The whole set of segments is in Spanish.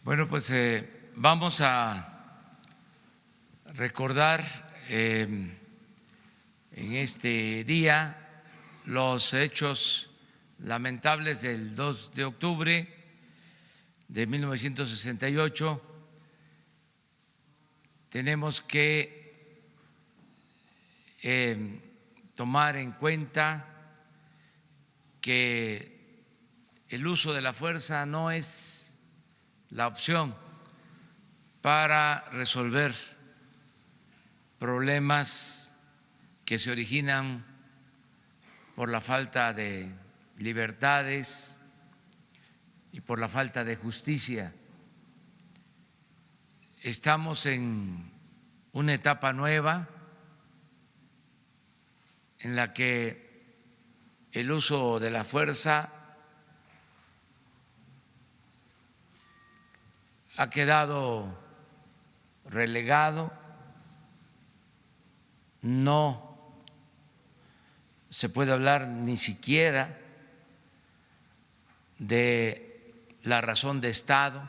Bueno, pues vamos a recordar en este día los hechos lamentables del 2 de octubre de 1968. Tenemos que tomar en cuenta que el uso de la fuerza no es la opción para resolver problemas que se originan por la falta de libertades y por la falta de justicia. Estamos en una etapa nueva en la que el uso de la fuerza ha quedado relegado, no se puede hablar ni siquiera de la razón de Estado,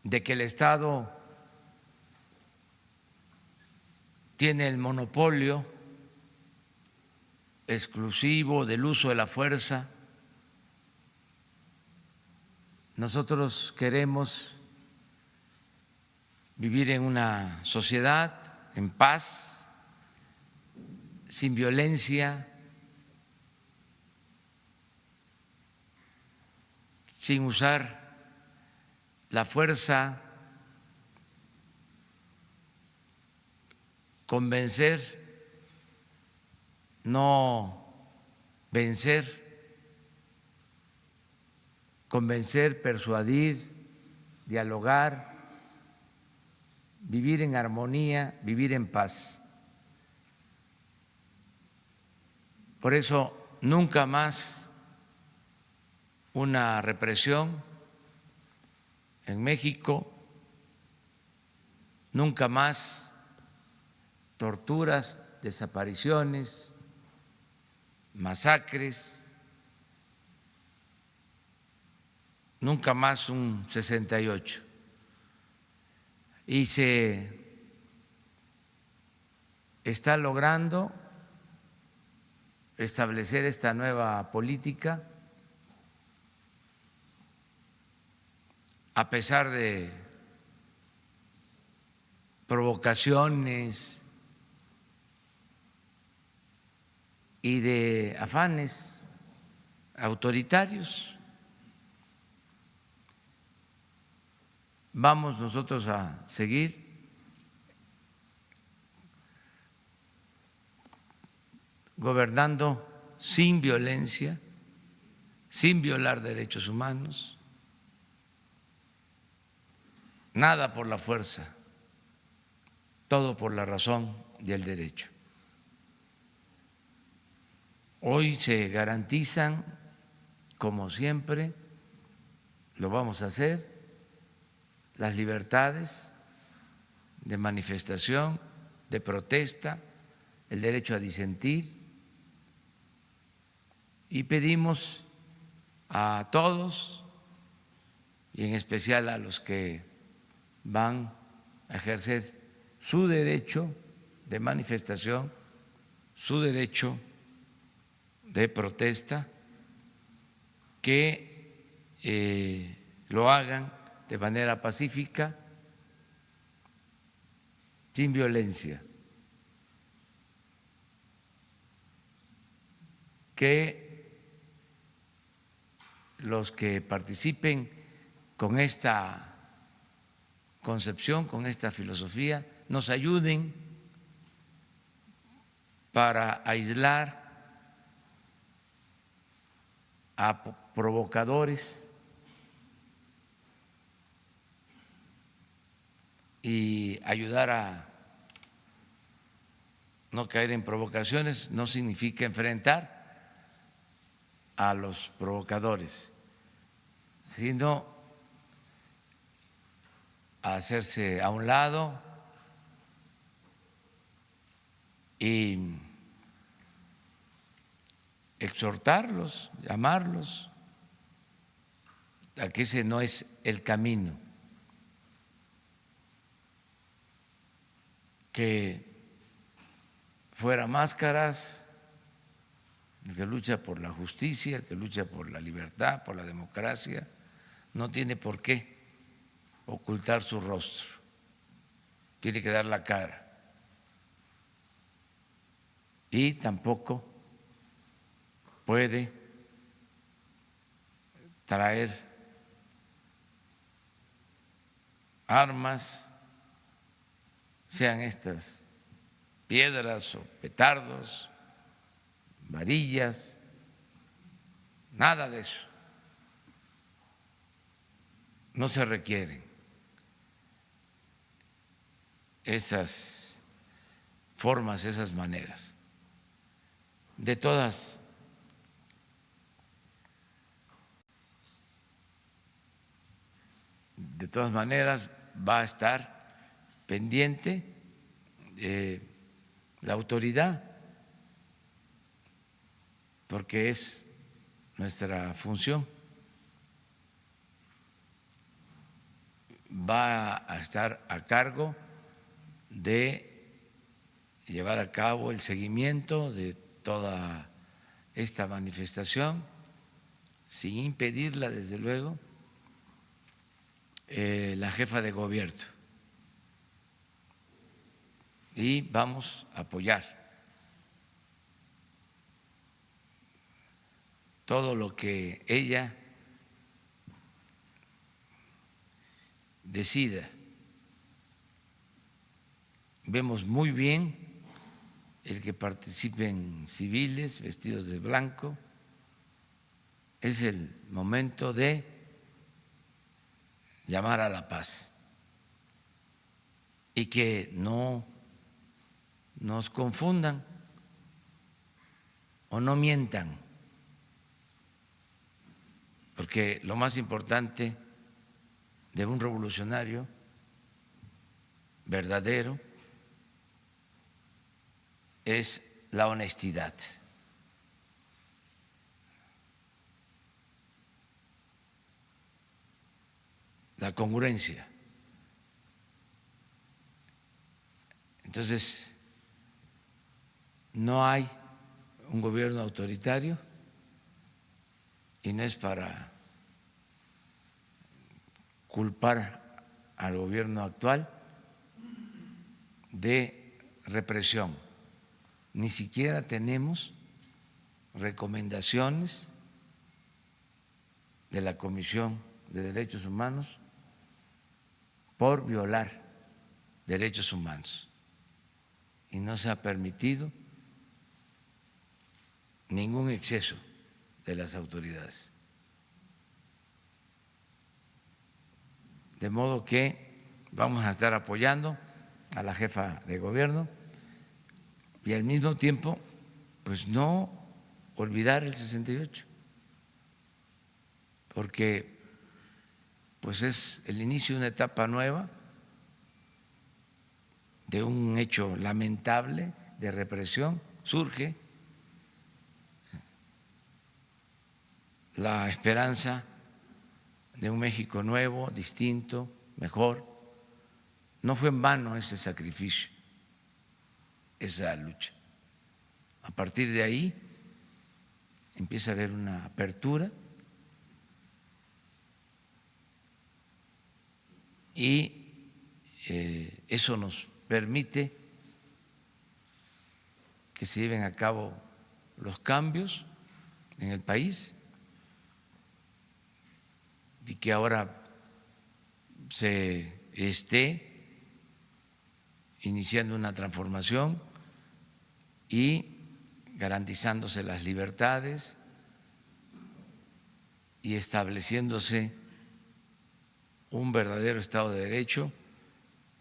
de que el Estado tiene el monopolio exclusivo del uso de la fuerza. Nosotros queremos vivir en una sociedad en paz, sin violencia, sin usar la fuerza, convencer, no vencer. Convencer, persuadir, dialogar, vivir en armonía, vivir en paz. Por eso, nunca más una represión en México, nunca más torturas, desapariciones, masacres, nunca más un 68. Y se está logrando establecer esta nueva política a pesar de provocaciones y de afanes autoritarios. Vamos nosotros a seguir gobernando sin violencia, sin violar derechos humanos, nada por la fuerza, todo por la razón y el derecho. Hoy se garantizan, como siempre, lo vamos a hacer, las libertades de manifestación, de protesta, el derecho a disentir, y pedimos a todos, y en especial a los que van a ejercer su derecho de manifestación, su derecho de protesta, que lo hagan de manera pacífica, sin violencia, que los que participen con esta concepción, con esta filosofía, nos ayuden para aislar a provocadores y ayudar a no caer en provocaciones. No significa enfrentar a los provocadores, sino a hacerse a un lado y exhortarlos, llamarlos a que ese no es el camino, que fuera máscaras, el que lucha por la justicia, el que lucha por la libertad, por la democracia, no tiene por qué ocultar su rostro, tiene que dar la cara. Y tampoco puede traer armas, sean estas piedras o petardos, varillas, nada de eso. No se requieren esas formas, esas maneras. De todas maneras va a estar pendiente la autoridad, porque es nuestra función. Va a estar a cargo de llevar a cabo el seguimiento de toda esta manifestación, sin impedirla, desde luego, la jefa de gobierno. Y vamos a apoyar todo lo que ella decida. Vemos muy bien el que participen civiles vestidos de blanco. Es el momento de llamar a la paz y que no nos confundan o no mientan, porque lo más importante de un revolucionario verdadero es la honestidad. La congruencia. Entonces, no hay un gobierno autoritario y no es para culpar al gobierno actual de represión. Ni siquiera tenemos recomendaciones de la Comisión de Derechos Humanos por violar derechos humanos y no se ha permitido ningún exceso de las autoridades. De modo que vamos a estar apoyando a la jefa de gobierno y al mismo tiempo, pues no olvidar el 68, porque pues es el inicio de una etapa nueva, de un hecho lamentable de represión. Surge la esperanza de un México nuevo, distinto, mejor. No fue en vano ese sacrificio, esa lucha. A partir de ahí empieza a haber una apertura y eso nos permite que se lleven a cabo los cambios en el país y que ahora se esté iniciando una transformación y garantizándose las libertades y estableciéndose un verdadero Estado de Derecho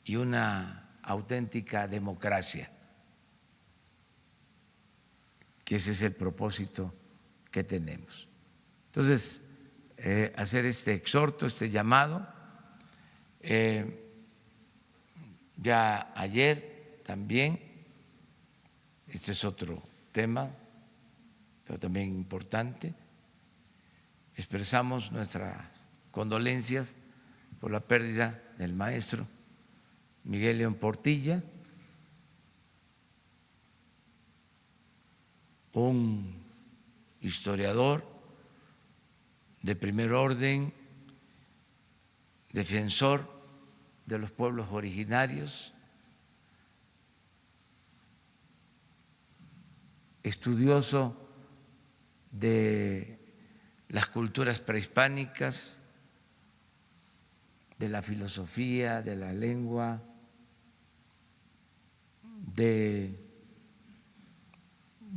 y una auténtica democracia, que ese es el propósito que tenemos. Entonces, hacer este exhorto, este llamado. Ya ayer también, este es otro tema, pero también importante. Expresamos nuestras condolencias por la pérdida del maestro Miguel León Portilla, un historiador de primer orden, defensor de los pueblos originarios, estudioso de las culturas prehispánicas, de la filosofía, de la lengua, de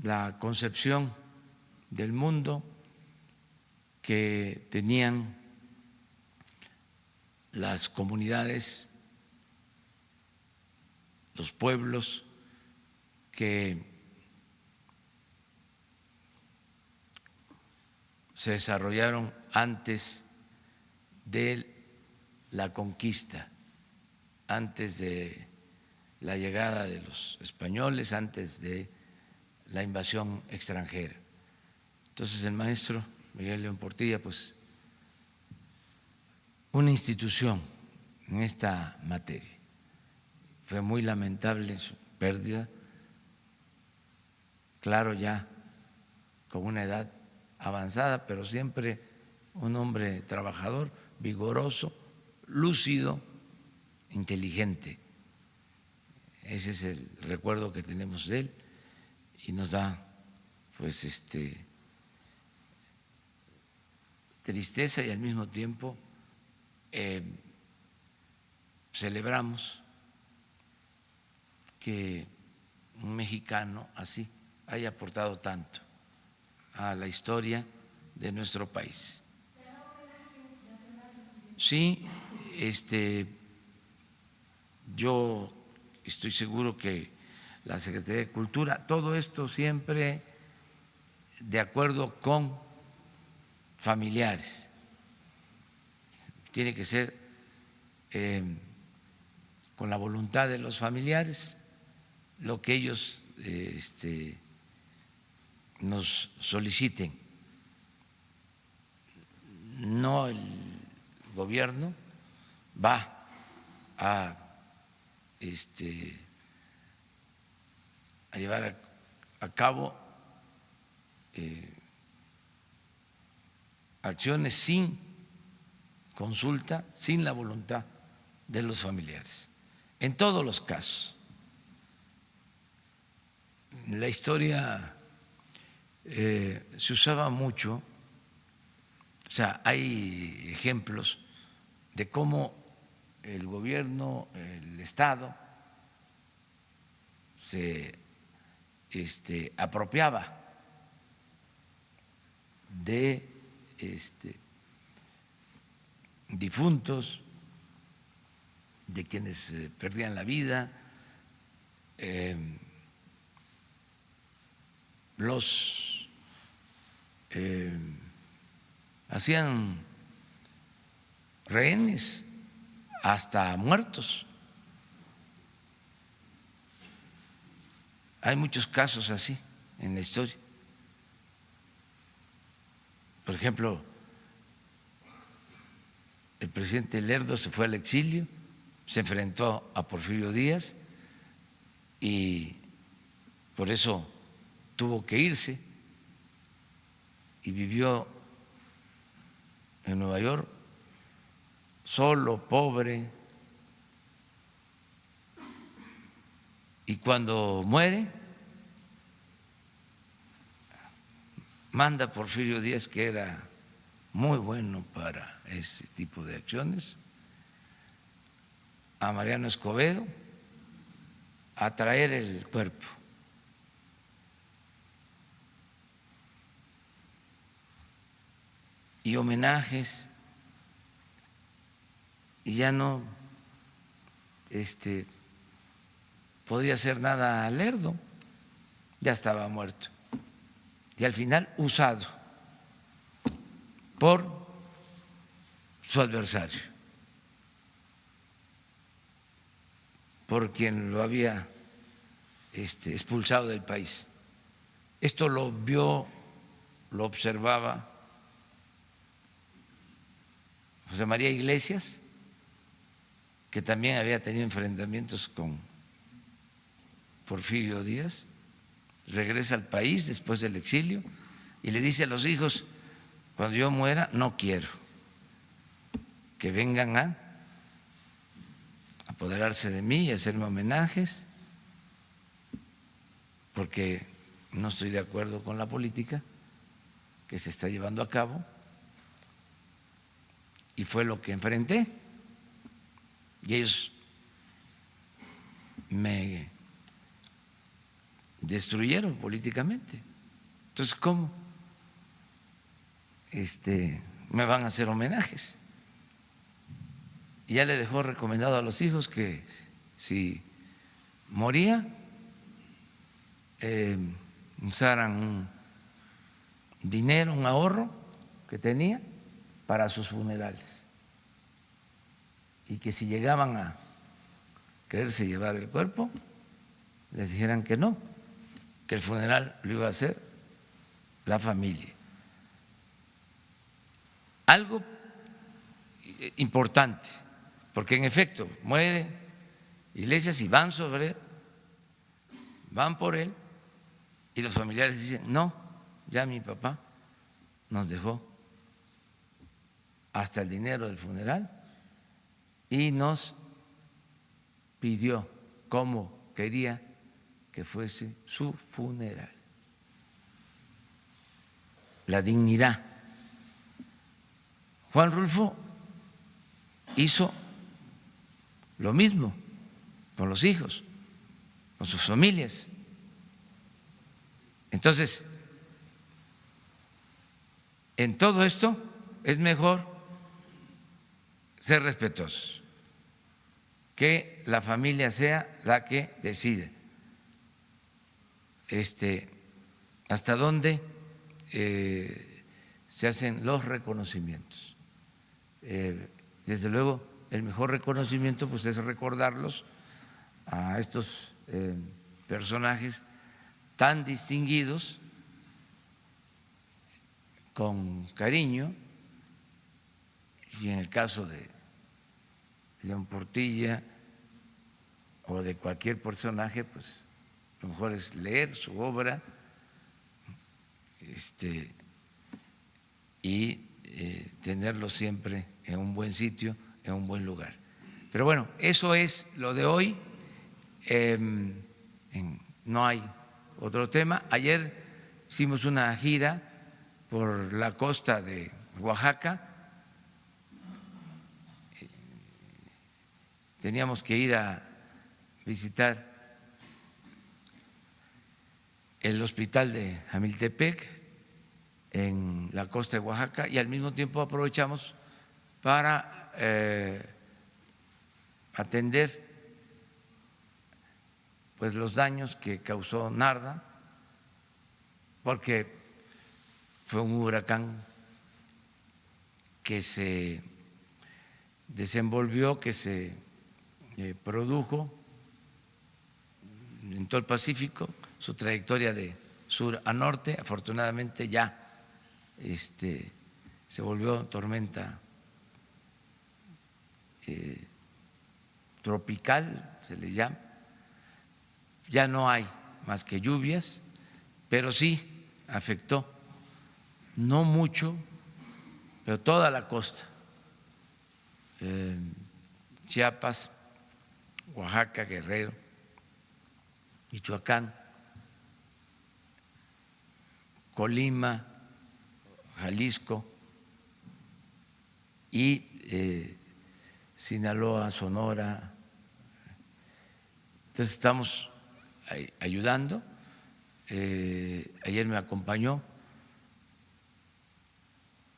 la concepción del mundo que tenían las comunidades, los pueblos que se desarrollaron antes de la conquista, antes de la llegada de los españoles, antes de la invasión extranjera. Entonces el maestro Miguel León Portilla, pues una institución en esta materia. Fue muy lamentable su pérdida, claro, ya con una edad avanzada, pero siempre un hombre trabajador, vigoroso, lúcido, inteligente. Ese es el recuerdo que tenemos de él y nos da pues tristeza y al mismo tiempo celebramos que un mexicano así haya aportado tanto a la historia de nuestro país. Sí, yo estoy seguro que la Secretaría de Cultura, todo esto siempre de acuerdo con familiares, tiene que ser con la voluntad de los familiares, lo que ellos nos soliciten, no el gobierno va a llevar a cabo acciones sin consulta, sin la voluntad de los familiares. En todos los casos, en la historia se usaba mucho, o sea, hay ejemplos de cómo el gobierno, el Estado, se apropiaba de difuntos, de quienes perdían la vida, los hacían rehenes hasta muertos. Hay muchos casos así en la historia. Por ejemplo, el presidente Lerdo se fue al exilio, se enfrentó a Porfirio Díaz y por eso tuvo que irse y vivió en Nueva York solo, pobre, y cuando muere manda a Porfirio Díaz, que era muy bueno para ese tipo de acciones, a Mariano Escobedo a traer el cuerpo. Y homenajes, y ya no podía hacer nada a Lerdo, ya estaba muerto y al final usado por su adversario, por quien lo había expulsado del país. Esto lo vio lo observaba José María Iglesias, que también había tenido enfrentamientos con Porfirio Díaz, regresa al país después del exilio y le dice a los hijos: cuando yo muera no quiero que vengan a apoderarse de mí y hacerme homenajes, porque no estoy de acuerdo con la política que se está llevando a cabo, y fue lo que enfrenté, y ellos me destruyeron políticamente. Entonces, ¿cómo me van a hacer homenajes? Y ya le dejó recomendado a los hijos que si moría, usaran un dinero, un ahorro que tenía para sus funerales, y que si llegaban a quererse llevar el cuerpo, les dijeran que no, que el funeral lo iba a hacer la familia. Algo importante, porque en efecto muere Iglesias y van sobre él, van por él, y los familiares dicen: no, ya mi papá nos dejó hasta el dinero del funeral y nos pidió cómo quería que fuese su funeral. La dignidad. Juan Rulfo hizo lo mismo con los hijos, con sus familias. Entonces, en todo esto es mejor ser respetuosos, que la familia sea la que decide hasta dónde se hacen los reconocimientos. Desde luego, el mejor reconocimiento pues es recordarlos a estos personajes tan distinguidos, con cariño, y en el caso de León Portilla o de cualquier personaje, pues lo mejor es leer su obra y tenerlo siempre en un buen sitio, en un buen lugar. Pero bueno, eso es lo de hoy. No hay otro tema. Ayer hicimos una gira por la costa de Oaxaca. Teníamos que ir a visitar el hospital de Jamiltepec en la costa de Oaxaca, y al mismo tiempo aprovechamos para atender pues los daños que causó Narda, porque fue un huracán que se desenvolvió, que se produjo en todo el Pacífico, su trayectoria de sur a norte. Afortunadamente ya se volvió tormenta tropical, se le llama. Ya no hay más que lluvias, pero sí afectó, no mucho, pero toda la costa, Chiapas, Oaxaca, Guerrero, Michoacán, Colima, Jalisco y Sinaloa, Sonora. Entonces estamos ayudando. Ayer me acompañó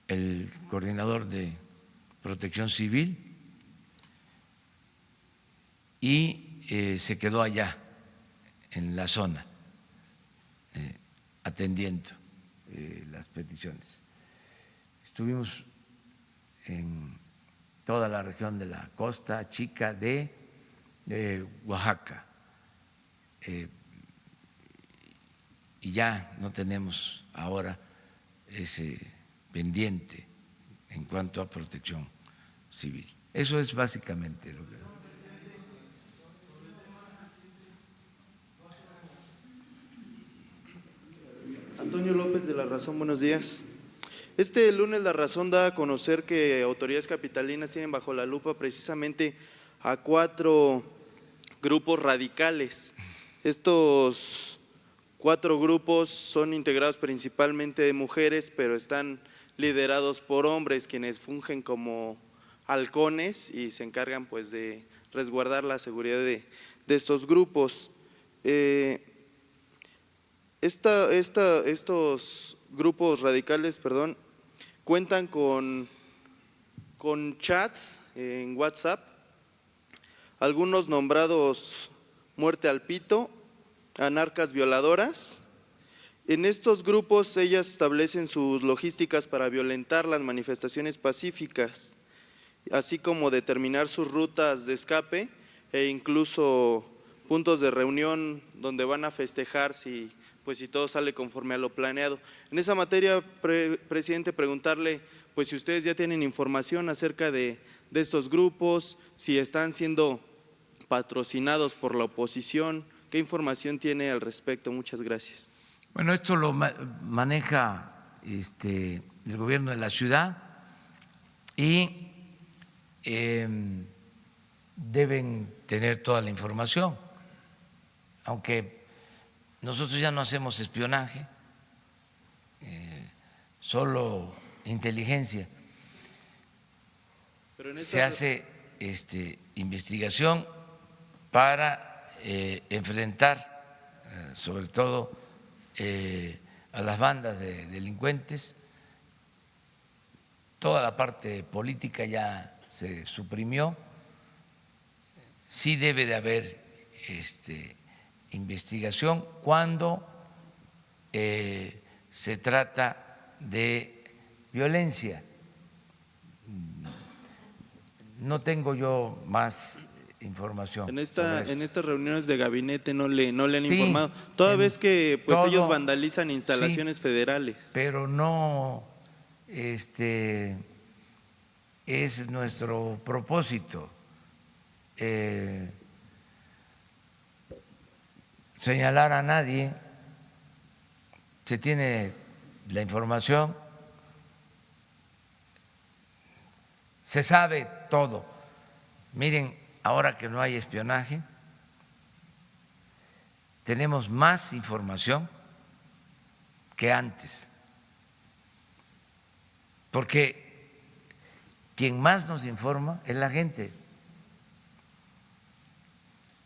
el coordinador de Protección Civil y se quedó allá en la zona atendiendo las peticiones. Estuvimos en toda la región de la Costa Chica de Oaxaca, y ya no tenemos ahora ese pendiente en cuanto a protección civil. Eso es básicamente lo que… Antonio López de La Razón, buenos días. Este lunes La Razón da a conocer que autoridades capitalinas tienen bajo la lupa precisamente a 4 grupos radicales. Estos 4 grupos son integrados principalmente de mujeres, pero están liderados por hombres, quienes fungen como halcones y se encargan pues de resguardar la seguridad de estos grupos. Estos grupos radicales, cuentan con chats en WhatsApp, algunos nombrados Muerte al Pito, Anarcas Violadoras. En estos grupos ellas establecen sus logísticas para violentar las manifestaciones pacíficas, así como determinar sus rutas de escape e incluso puntos de reunión donde van a festejar si todo sale conforme a lo planeado. En esa materia, presidente, preguntarle si ustedes ya tienen información acerca de estos grupos, si están siendo patrocinados por la oposición, ¿qué información tiene al respecto? Muchas gracias. Bueno, esto lo maneja el gobierno de la ciudad y deben tener toda la información, aunque nosotros ya no hacemos espionaje, solo inteligencia. Se hace investigación para enfrentar sobre todo a las bandas de delincuentes. Toda la parte política ya se suprimió. Sí debe de haber investigación cuando se trata de violencia. No tengo yo más información. En estas reuniones de gabinete no le han sí, informado, toda vez que todo, ellos vandalizan instalaciones federales. Pero no es nuestro propósito señalar a nadie. Se tiene la información, se sabe todo. Miren, ahora que no hay espionaje, tenemos más información que antes, porque quien más nos informa es la gente.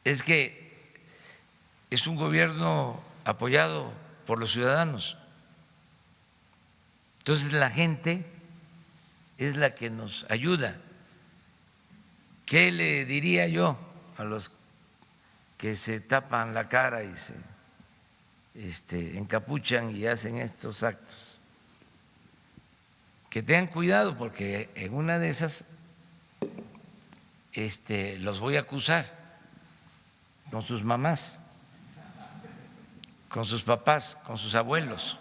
Es que es un gobierno apoyado por los ciudadanos. Entonces la gente es la que nos ayuda. ¿Qué le diría yo a los que se tapan la cara y se encapuchan y hacen estos actos? Que tengan cuidado, porque en una de esas los voy a acusar con sus mamás, con sus papás, con sus abuelos,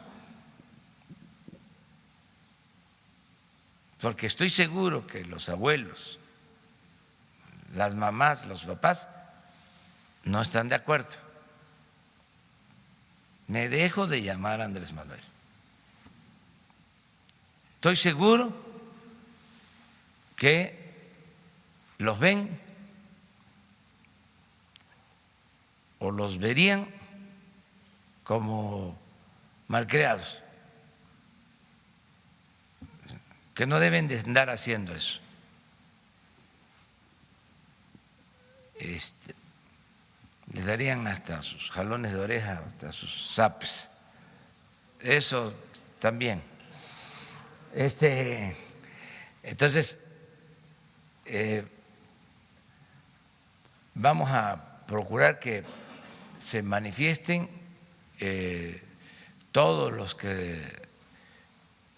porque estoy seguro que los abuelos, las mamás, los papás no están de acuerdo. Me dejo de llamar Andrés Manuel. Estoy seguro que los ven o los verían como malcriados, que no deben de andar haciendo eso. Les darían hasta sus jalones de oreja, hasta sus zapes. Eso también. Entonces, vamos a procurar que se manifiesten todos los que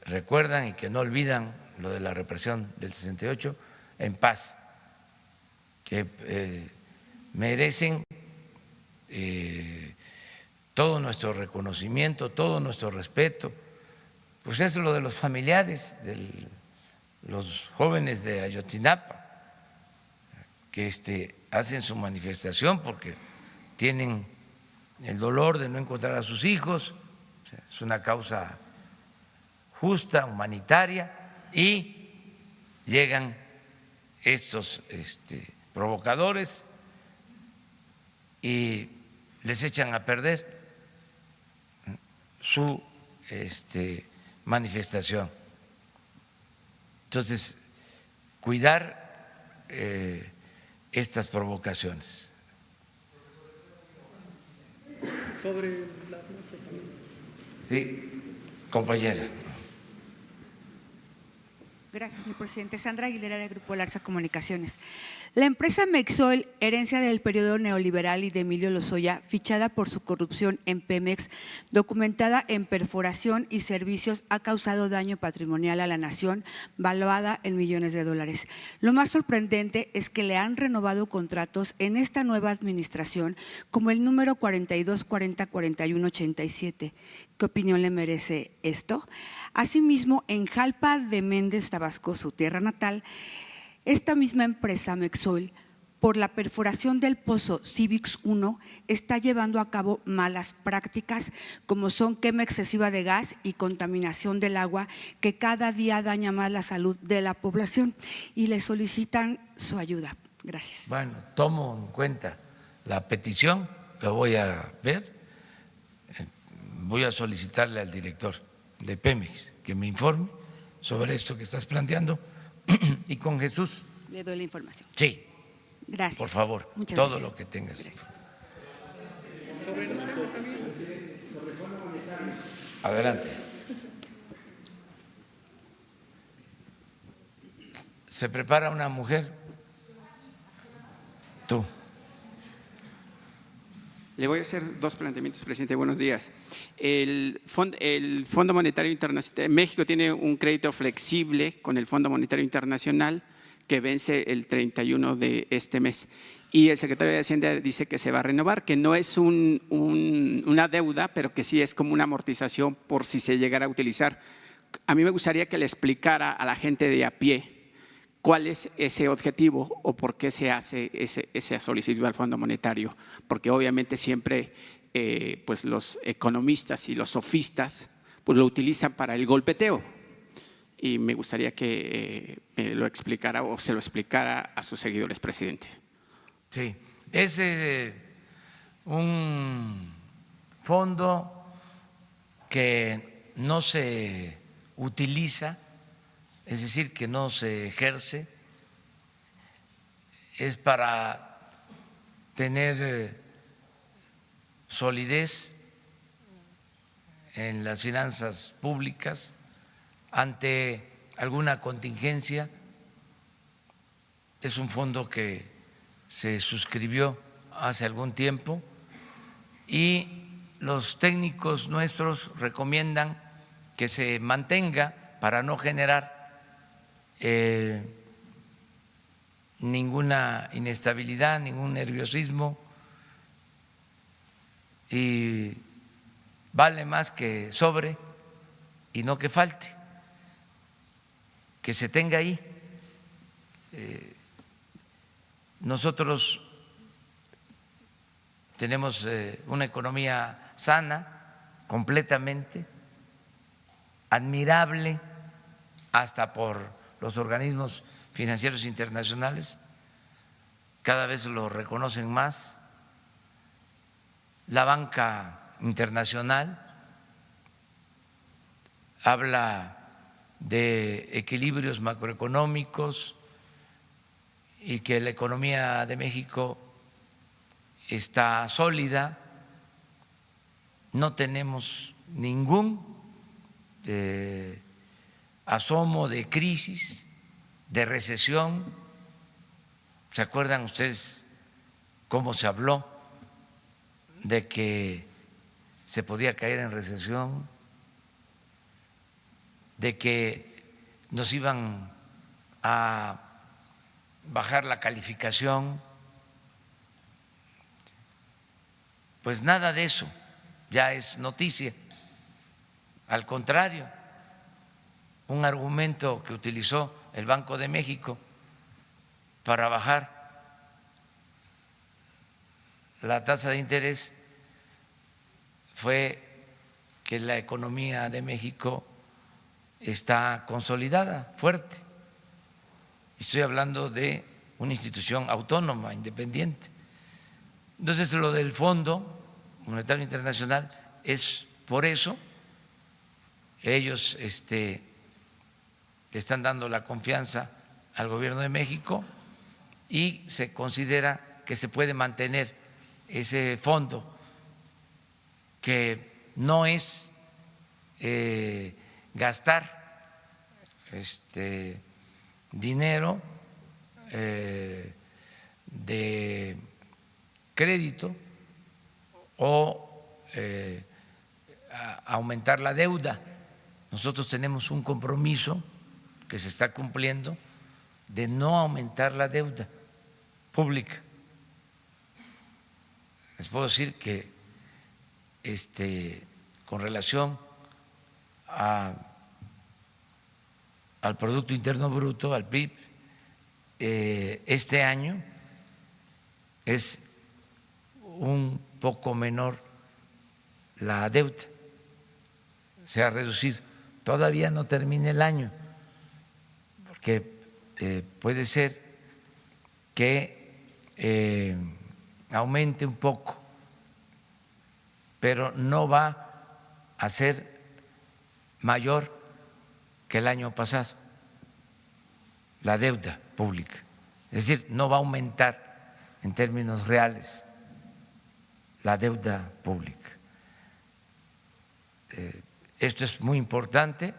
recuerdan y que no olvidan lo de la represión del 68 en paz, que merecen todo nuestro reconocimiento, todo nuestro respeto, pues es lo de los familiares de los jóvenes de Ayotzinapa, que hacen su manifestación porque tienen el dolor de no encontrar a sus hijos. O sea, es una causa justa, humanitaria, y llegan estos provocadores y les echan a perder su manifestación. Entonces, cuidar estas provocaciones. Sobre la... Sí, compañera. Gracias, señor presidente. Sandra Aguilera, del Grupo Larsa Comunicaciones. La empresa Mexol, herencia del periodo neoliberal y de Emilio Lozoya, fichada por su corrupción en Pemex, documentada en perforación y servicios, ha causado daño patrimonial a la nación, valuada en millones de dólares. Lo más sorprendente es que le han renovado contratos en esta nueva administración, como el número 42404187. ¿Qué opinión le merece esto? Asimismo, en Jalpa de Méndez, Tabasco, su tierra natal, esta misma empresa Mexol, por la perforación del pozo Civix 1, está llevando a cabo malas prácticas como son quema excesiva de gas y contaminación del agua, que cada día daña más la salud de la población, y le solicitan su ayuda. Gracias. Bueno, tomo en cuenta la petición, la voy a ver, voy a solicitarle al director de Pemex que me informe sobre esto que estás planteando. Y con Jesús. Le doy la información. Sí. Gracias. Por favor, muchas todo gracias. lo que tengas. Gracias. Adelante. ¿Se prepara una mujer? Tú. Le voy a hacer dos planteamientos, presidente. Buenos días. El Fondo Monetario Internacional, México tiene un crédito flexible con el Fondo Monetario Internacional que vence el 31 de este mes. Y el secretario de Hacienda dice que se va a renovar, que no es una deuda, pero que sí es como una amortización por si se llegara a utilizar. A mí me gustaría que le explicara a la gente de a pie cuál es ese objetivo o por qué se hace esa solicitud al Fondo Monetario, porque obviamente siempre pues los economistas y los sofistas pues lo utilizan para el golpeteo, y me gustaría que me lo explicara o se lo explicara a sus seguidores, presidente. Sí, es un fondo que no se utiliza, es decir, que no se ejerce, es para tener solidez en las finanzas públicas ante alguna contingencia. Es un fondo que se suscribió hace algún tiempo y los técnicos nuestros recomiendan que se mantenga para no generar ninguna inestabilidad, ningún nerviosismo, y vale más que sobre y no que falte, que se tenga ahí. Nosotros tenemos una economía sana, completamente admirable, hasta por los organismos financieros internacionales, cada vez lo reconocen más. La banca internacional habla de equilibrios macroeconómicos y que la economía de México está sólida, no tenemos ningún asomo de crisis, de recesión. ¿Se acuerdan ustedes cómo se habló de que se podía caer en recesión, de que nos iban a bajar la calificación? Pues nada de eso ya es noticia. Al contrario, un argumento que utilizó el Banco de México para bajar la tasa de interés fue que la economía de México está consolidada, fuerte. Estoy hablando de una institución autónoma, independiente. Entonces, lo del Fondo Monetario Internacional es por eso. Ellos le están dando la confianza al gobierno de México y se considera que se puede mantener ese fondo, que no es gastar dinero de crédito o aumentar la deuda. Nosotros tenemos un compromiso que se está cumpliendo de no aumentar la deuda pública. Les puedo decir que con relación al Producto Interno Bruto, al PIB, este año es un poco menor la deuda, se ha reducido. Todavía no termina el año, porque puede ser que aumente un poco, pero no va a ser mayor que el año pasado, la deuda pública. Es decir, no va a aumentar en términos reales la deuda pública. Esto es muy importante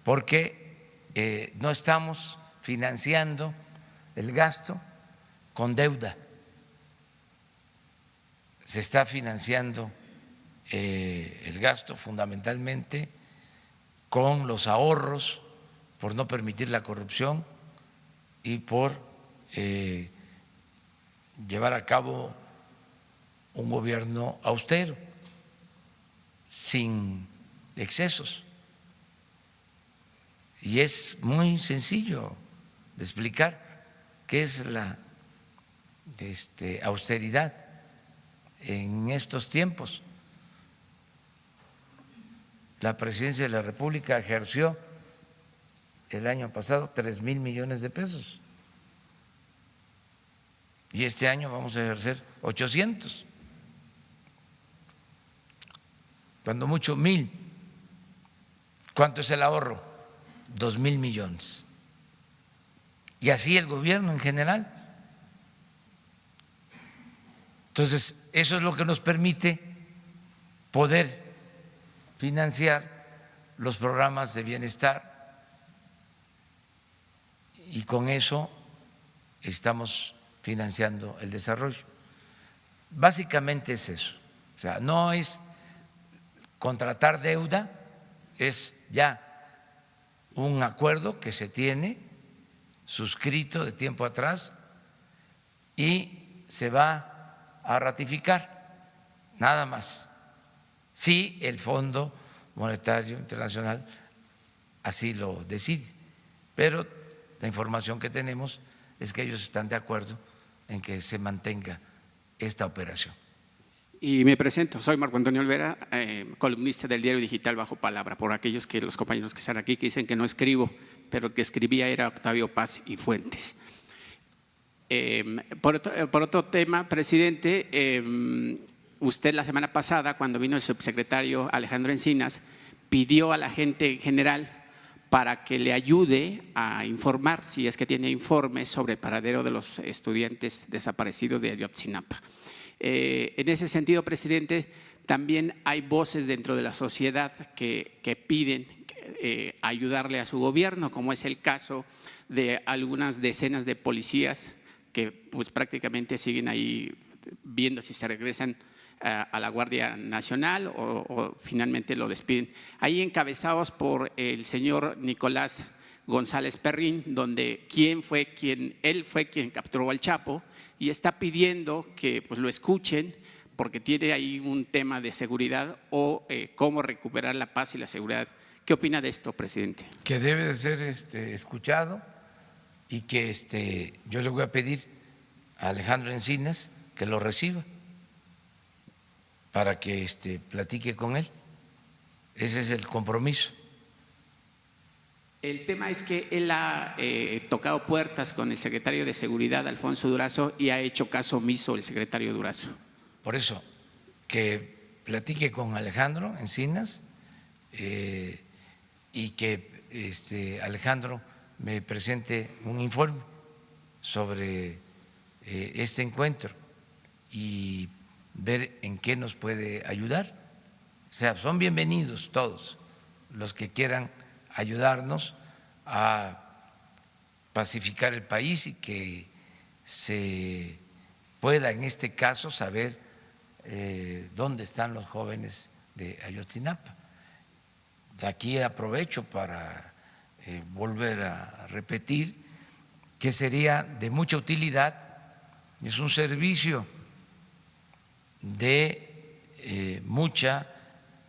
porque no estamos financiando el gasto con deuda, se está financiando el gasto fundamentalmente con los ahorros, por no permitir la corrupción y por llevar a cabo un gobierno austero, sin excesos. Y es muy sencillo de explicar qué es la austeridad en estos tiempos. La Presidencia de la República ejerció el año pasado 3,000 millones de pesos y este año vamos a ejercer 800, cuando mucho 1,000. ¿Cuánto es el ahorro? 2,000 millones. Y así el gobierno en general. Entonces, eso es lo que nos permite poder financiar los programas de bienestar y con eso estamos financiando el desarrollo. Básicamente es eso. O sea, no es contratar deuda, es ya un acuerdo que se tiene suscrito de tiempo atrás y se va a ratificar, nada más, si el Fondo Monetario Internacional así lo decide. Pero la información que tenemos es que ellos están de acuerdo en que se mantenga esta operación. Y me presento, soy Marco Antonio Olvera, columnista del diario digital Bajo Palabra, por aquellos que los compañeros que están aquí que dicen que no escribo, pero que escribía era Octavio Paz y Fuentes. Por otro tema, presidente, usted la semana pasada, cuando vino el subsecretario Alejandro Encinas, pidió a la gente en general para que le ayude a informar, si es que tiene informes sobre el paradero de los estudiantes desaparecidos de Ayotzinapa. En ese sentido, presidente, también hay voces dentro de la sociedad que piden ayudarle a su gobierno, como es el caso de algunas decenas de policías que pues prácticamente siguen ahí viendo si se regresan a la Guardia Nacional o finalmente lo despiden. Ahí encabezados por el señor Nicolás González Perrín, donde él fue quien capturó al Chapo y está pidiendo que pues lo escuchen porque tiene ahí un tema de seguridad o cómo recuperar la paz y la seguridad ¿Qué opina de esto, presidente? Que debe de ser escuchado y que yo le voy a pedir a Alejandro Encinas que lo reciba para que platique con él. Ese es el compromiso. El tema es que él ha tocado puertas con el secretario de Seguridad, Alfonso Durazo, y ha hecho caso omiso el secretario Durazo. Por eso, que platique con Alejandro Encinas y que Alejandro me presente un informe sobre este encuentro y ver en qué nos puede ayudar. O sea, son bienvenidos todos los que quieran ayudarnos a pacificar el país y que se pueda en este caso saber dónde están los jóvenes de Ayotzinapa. Aquí aprovecho para volver a repetir que sería de mucha utilidad, es un servicio de mucha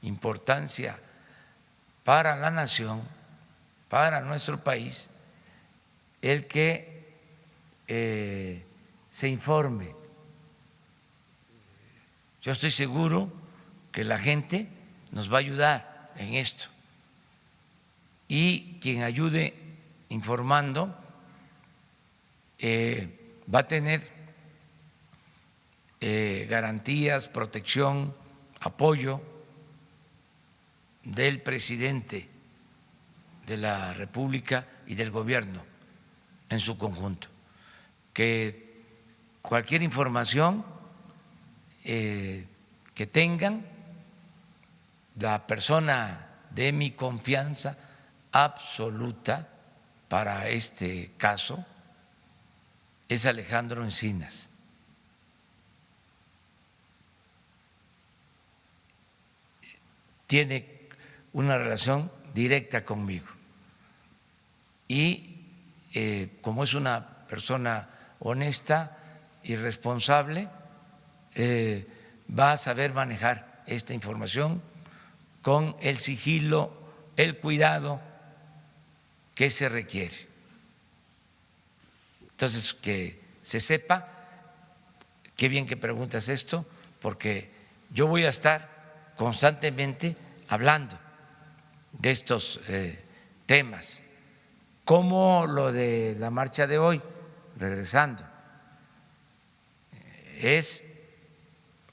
importancia para la nación, para nuestro país, el que se informe. Yo estoy seguro que la gente nos va a ayudar en esto y quien ayude informando va a tener garantías, protección, apoyo del presidente de la República y del gobierno en su conjunto. Que cualquier información que tengan, la persona de mi confianza absoluta para este caso es Alejandro Encinas. Tiene una relación directa conmigo y como es una persona honesta y responsable, va a saber manejar esta información con el sigilo, el cuidado que se requiere. Entonces, que se sepa, qué bien que preguntas esto, porque yo voy a estar constantemente hablando de estos temas, como lo de la marcha de hoy, regresando, es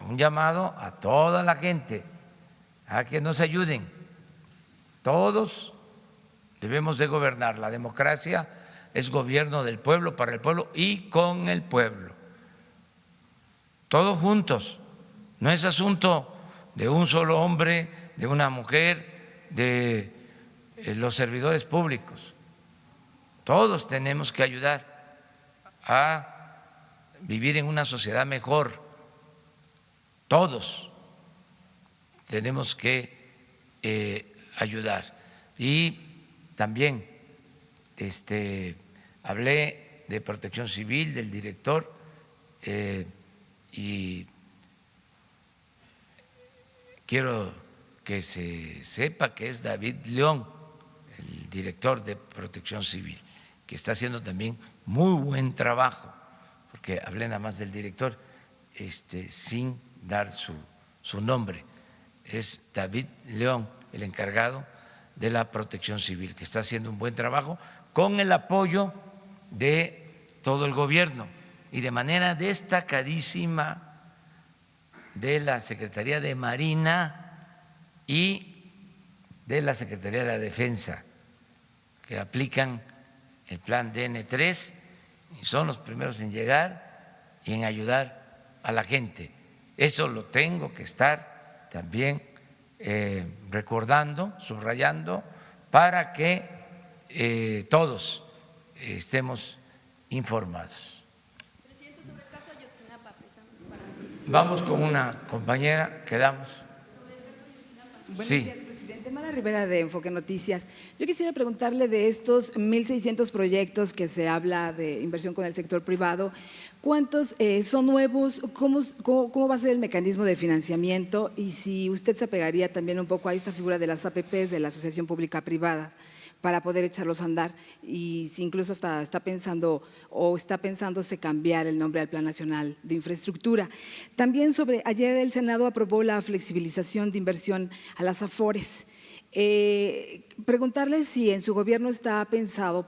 un llamado a toda la gente a que nos ayuden. Todos debemos de gobernar. La democracia es gobierno del pueblo, para el pueblo y con el pueblo. Todos juntos. No es asunto de un solo hombre, de una mujer, de los servidores públicos. Todos tenemos que ayudar a vivir en una sociedad mejor. Todos tenemos que ayudar. Y también hablé de Protección Civil, del director, y quiero que se sepa que es David León, el director de Protección Civil, que está haciendo también muy buen trabajo, porque hablé nada más del director, sin dar su nombre. Es David León, el encargado de la Protección Civil, que está haciendo un buen trabajo con el apoyo de todo el gobierno y de manera destacadísima de la Secretaría de Marina y de la Secretaría de la Defensa, que aplican el plan DN3 y son los primeros en llegar y en ayudar a la gente. Eso lo tengo que estar también recordando, subrayando, para que todos estemos informados. Presidente, sobre el caso Ayotzinapa, Vamos con una compañera, quedamos. Buenos Sí. días, presidente. Tamara Rivera de Enfoque Noticias. Yo quisiera preguntarle de estos 1.600 proyectos que se habla de inversión con el sector privado, ¿cuántos son nuevos? ¿Cómo va a ser el mecanismo de financiamiento? Y si usted se apegaría también un poco a esta figura de las APPs, de la Asociación Pública Privada, para poder echarlos a andar, y si incluso está pensando o está pensándose cambiar el nombre al Plan Nacional de Infraestructura. También ayer el Senado aprobó la flexibilización de inversión a las AFORES. Preguntarle si en su gobierno está pensado,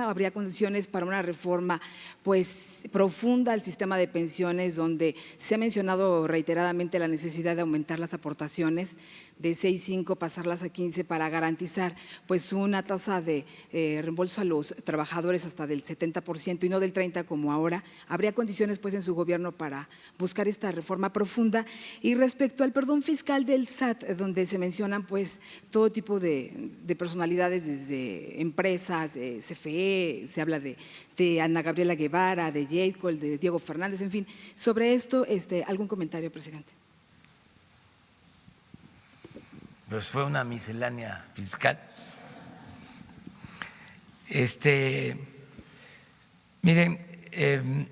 habría condiciones para una reforma pues profunda al sistema de pensiones, donde se ha mencionado reiteradamente la necesidad de aumentar las aportaciones de 6.5 pasarlas a 15 para garantizar pues una tasa de reembolso a los trabajadores hasta del 70% y no del 30% como ahora. ¿Habría condiciones pues en su gobierno para buscar esta reforma profunda? Y respecto al perdón fiscal del SAT, donde se mencionan pues todo tipo de personalidades, desde empresas, CFE, se habla de Ana Gabriela Guevara, de J. de Diego Fernández, en fin. Sobre esto, ¿algún comentario, presidente? Pues fue una miscelánea fiscal. Miren,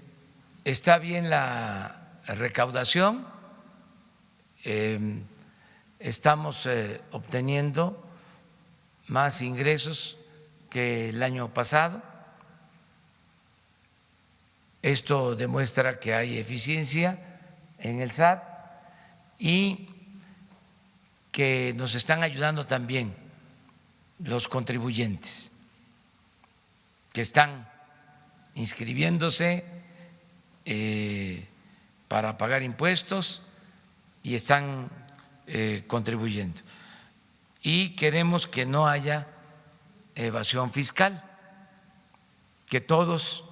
está bien la recaudación, estamos obteniendo más ingresos que el año pasado. Esto demuestra que hay eficiencia en el SAT y que nos están ayudando también los contribuyentes que están inscribiéndose para pagar impuestos y están contribuyendo. Y queremos que no haya evasión fiscal, que todos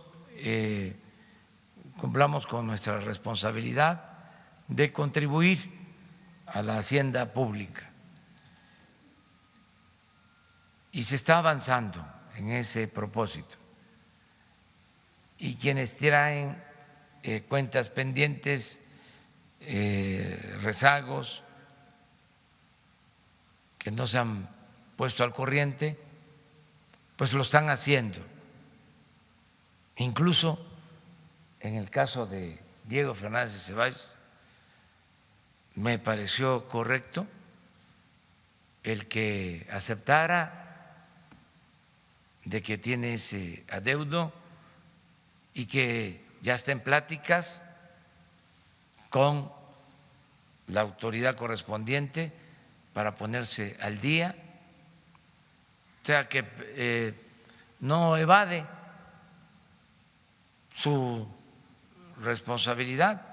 cumplamos con nuestra responsabilidad de contribuir a la hacienda pública. Y se está avanzando en ese propósito. Y quienes traen cuentas pendientes, rezagos, que no se han puesto al corriente, pues lo están haciendo. Incluso en el caso de Diego Fernández de Ceballos, me pareció correcto el que aceptara de que tiene ese adeudo y que ya está en pláticas con la autoridad correspondiente para ponerse al día, o sea que no evade su responsabilidad,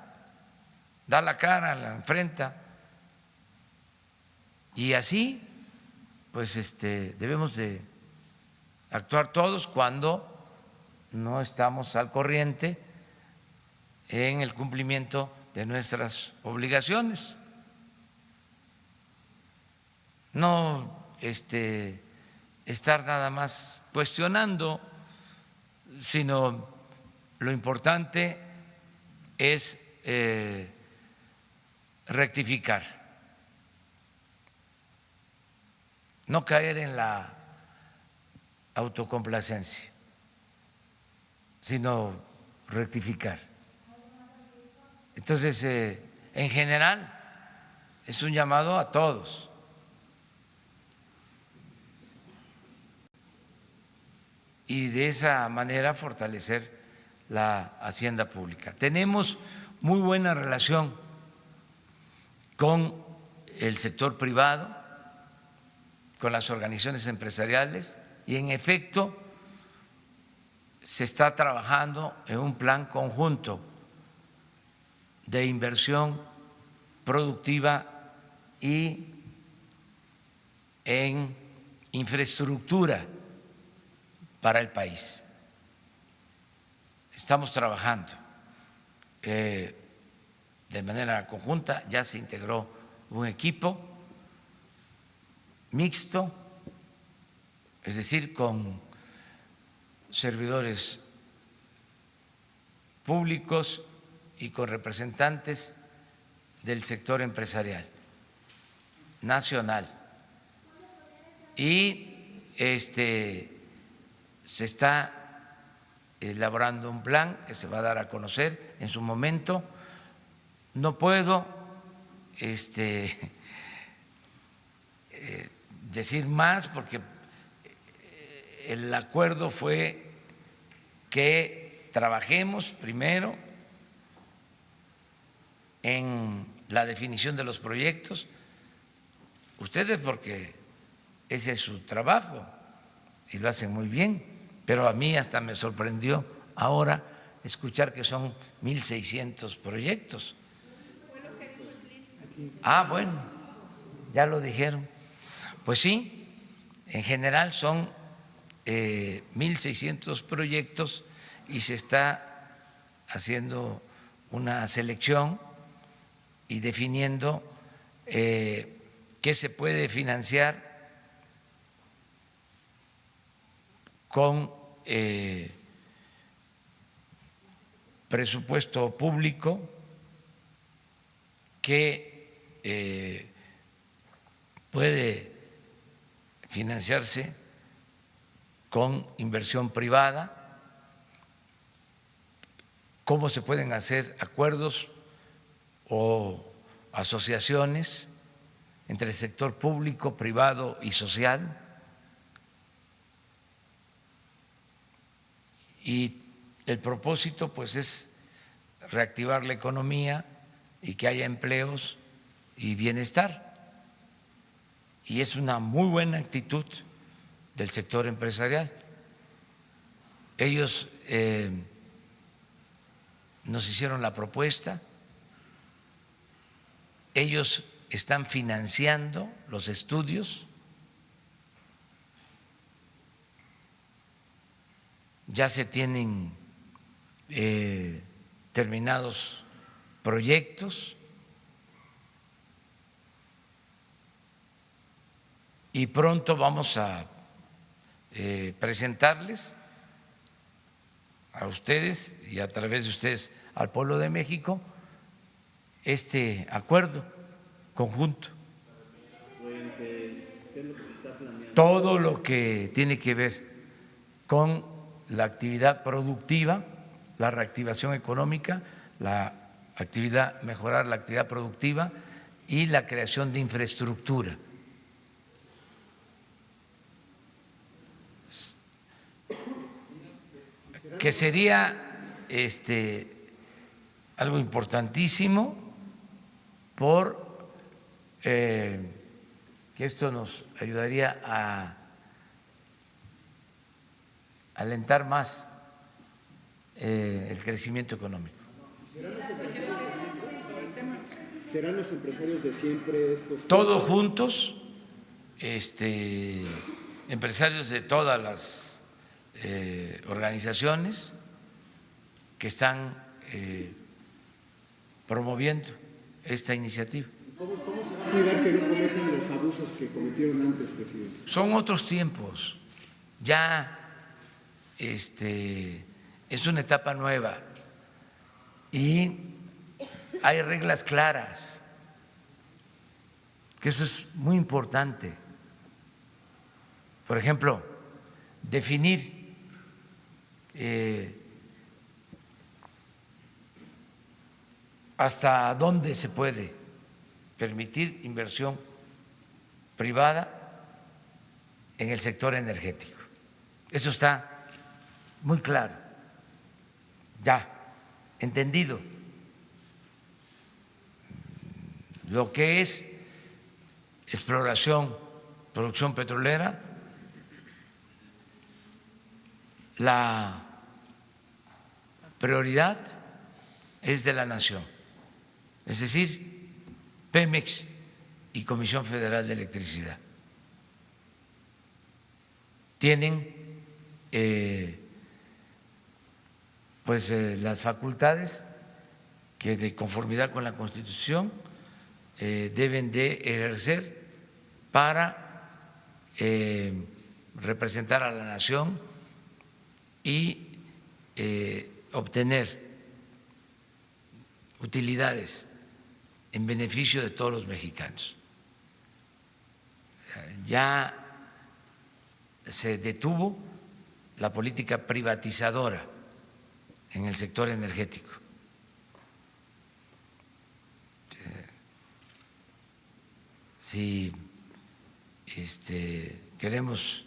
da la cara, la enfrenta, y así pues debemos de actuar todos cuando no estamos al corriente en el cumplimiento de nuestras obligaciones. No estar nada más cuestionando, sino lo importante es rectificar, no caer en la autocomplacencia, sino rectificar. Entonces, en general, es un llamado a todos. Y de esa manera fortalecer la hacienda pública. Tenemos muy buena relación con el sector privado, con las organizaciones empresariales, y en efecto se está trabajando en un plan conjunto de inversión productiva y en infraestructura para el país. Estamos trabajando de manera conjunta, ya se integró un equipo mixto, es decir, con servidores públicos y con representantes del sector empresarial nacional. y se está elaborando un plan que se va a dar a conocer en su momento. No puedo decir más porque el acuerdo fue que trabajemos primero en la definición de los proyectos, ustedes porque ese es su trabajo y lo hacen muy bien, pero a mí hasta me sorprendió ahora escuchar que son 1.600 proyectos. Ah, bueno, ya lo dijeron. Pues sí, en general son 1.600 proyectos y se está haciendo una selección y definiendo qué se puede financiar con presupuesto público, que puede financiarse con inversión privada, cómo se pueden hacer acuerdos o asociaciones entre el sector público, privado y social. Y el propósito pues es reactivar la economía y que haya empleos y bienestar. Y es una muy buena actitud del sector empresarial. Ellos nos hicieron la propuesta, ellos están financiando los estudios, ya se tienen terminados proyectos y pronto vamos a presentarles a ustedes y a través de ustedes al pueblo de México este acuerdo conjunto. Todo lo que tiene que ver con la actividad productiva, la reactivación económica, mejorar la actividad productiva y la creación de infraestructura. Que sería algo importantísimo que esto nos ayudaría a alentar más el crecimiento económico. ¿Serán los empresarios de siempre? Todos juntos, empresarios de todas las organizaciones que están promoviendo esta iniciativa. ¿Cómo se va a cuidar que no cometan los abusos que cometieron antes, presidente? Son otros tiempos, ya es una etapa nueva y hay reglas claras, que eso es muy importante. Por ejemplo, definir hasta dónde se puede permitir inversión privada en el sector energético. Eso está muy claro, ya entendido. Lo que es exploración, producción petrolera, la prioridad es de la nación, es decir, Pemex y Comisión Federal de Electricidad tienen las facultades que de conformidad con la Constitución deben de ejercer para representar a la nación y obtener utilidades en beneficio de todos los mexicanos. Ya se detuvo la política privatizadora en el sector energético. Si queremos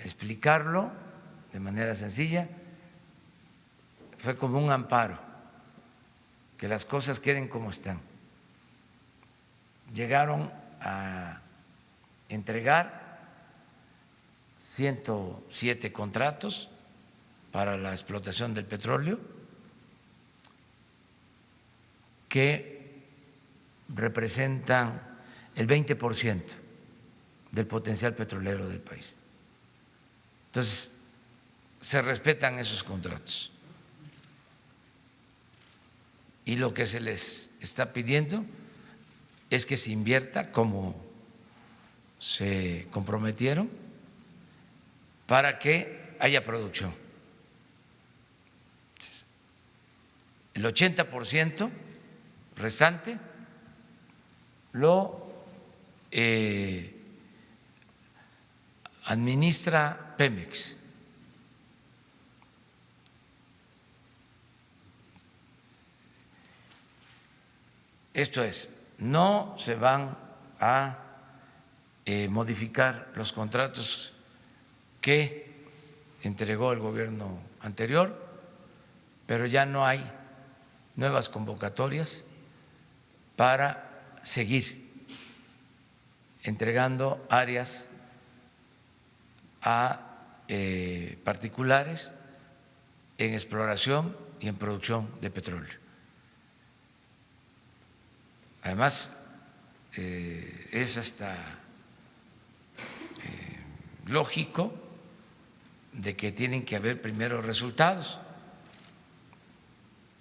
explicarlo de manera sencilla, fue como un amparo, que las cosas queden como están. Llegaron a entregar 107 contratos para la explotación del petróleo, que representan el 20% del potencial petrolero del país. Entonces, se respetan esos contratos. Y lo que se les está pidiendo es que se invierta como se comprometieron para que haya producción. El 80% restante lo administra Pemex. Esto es, no se van a modificar los contratos que entregó el gobierno anterior, pero ya no hay nuevas convocatorias para seguir entregando áreas a particulares en exploración y en producción de petróleo. Además, es hasta lógico de que tienen que haber primero resultados.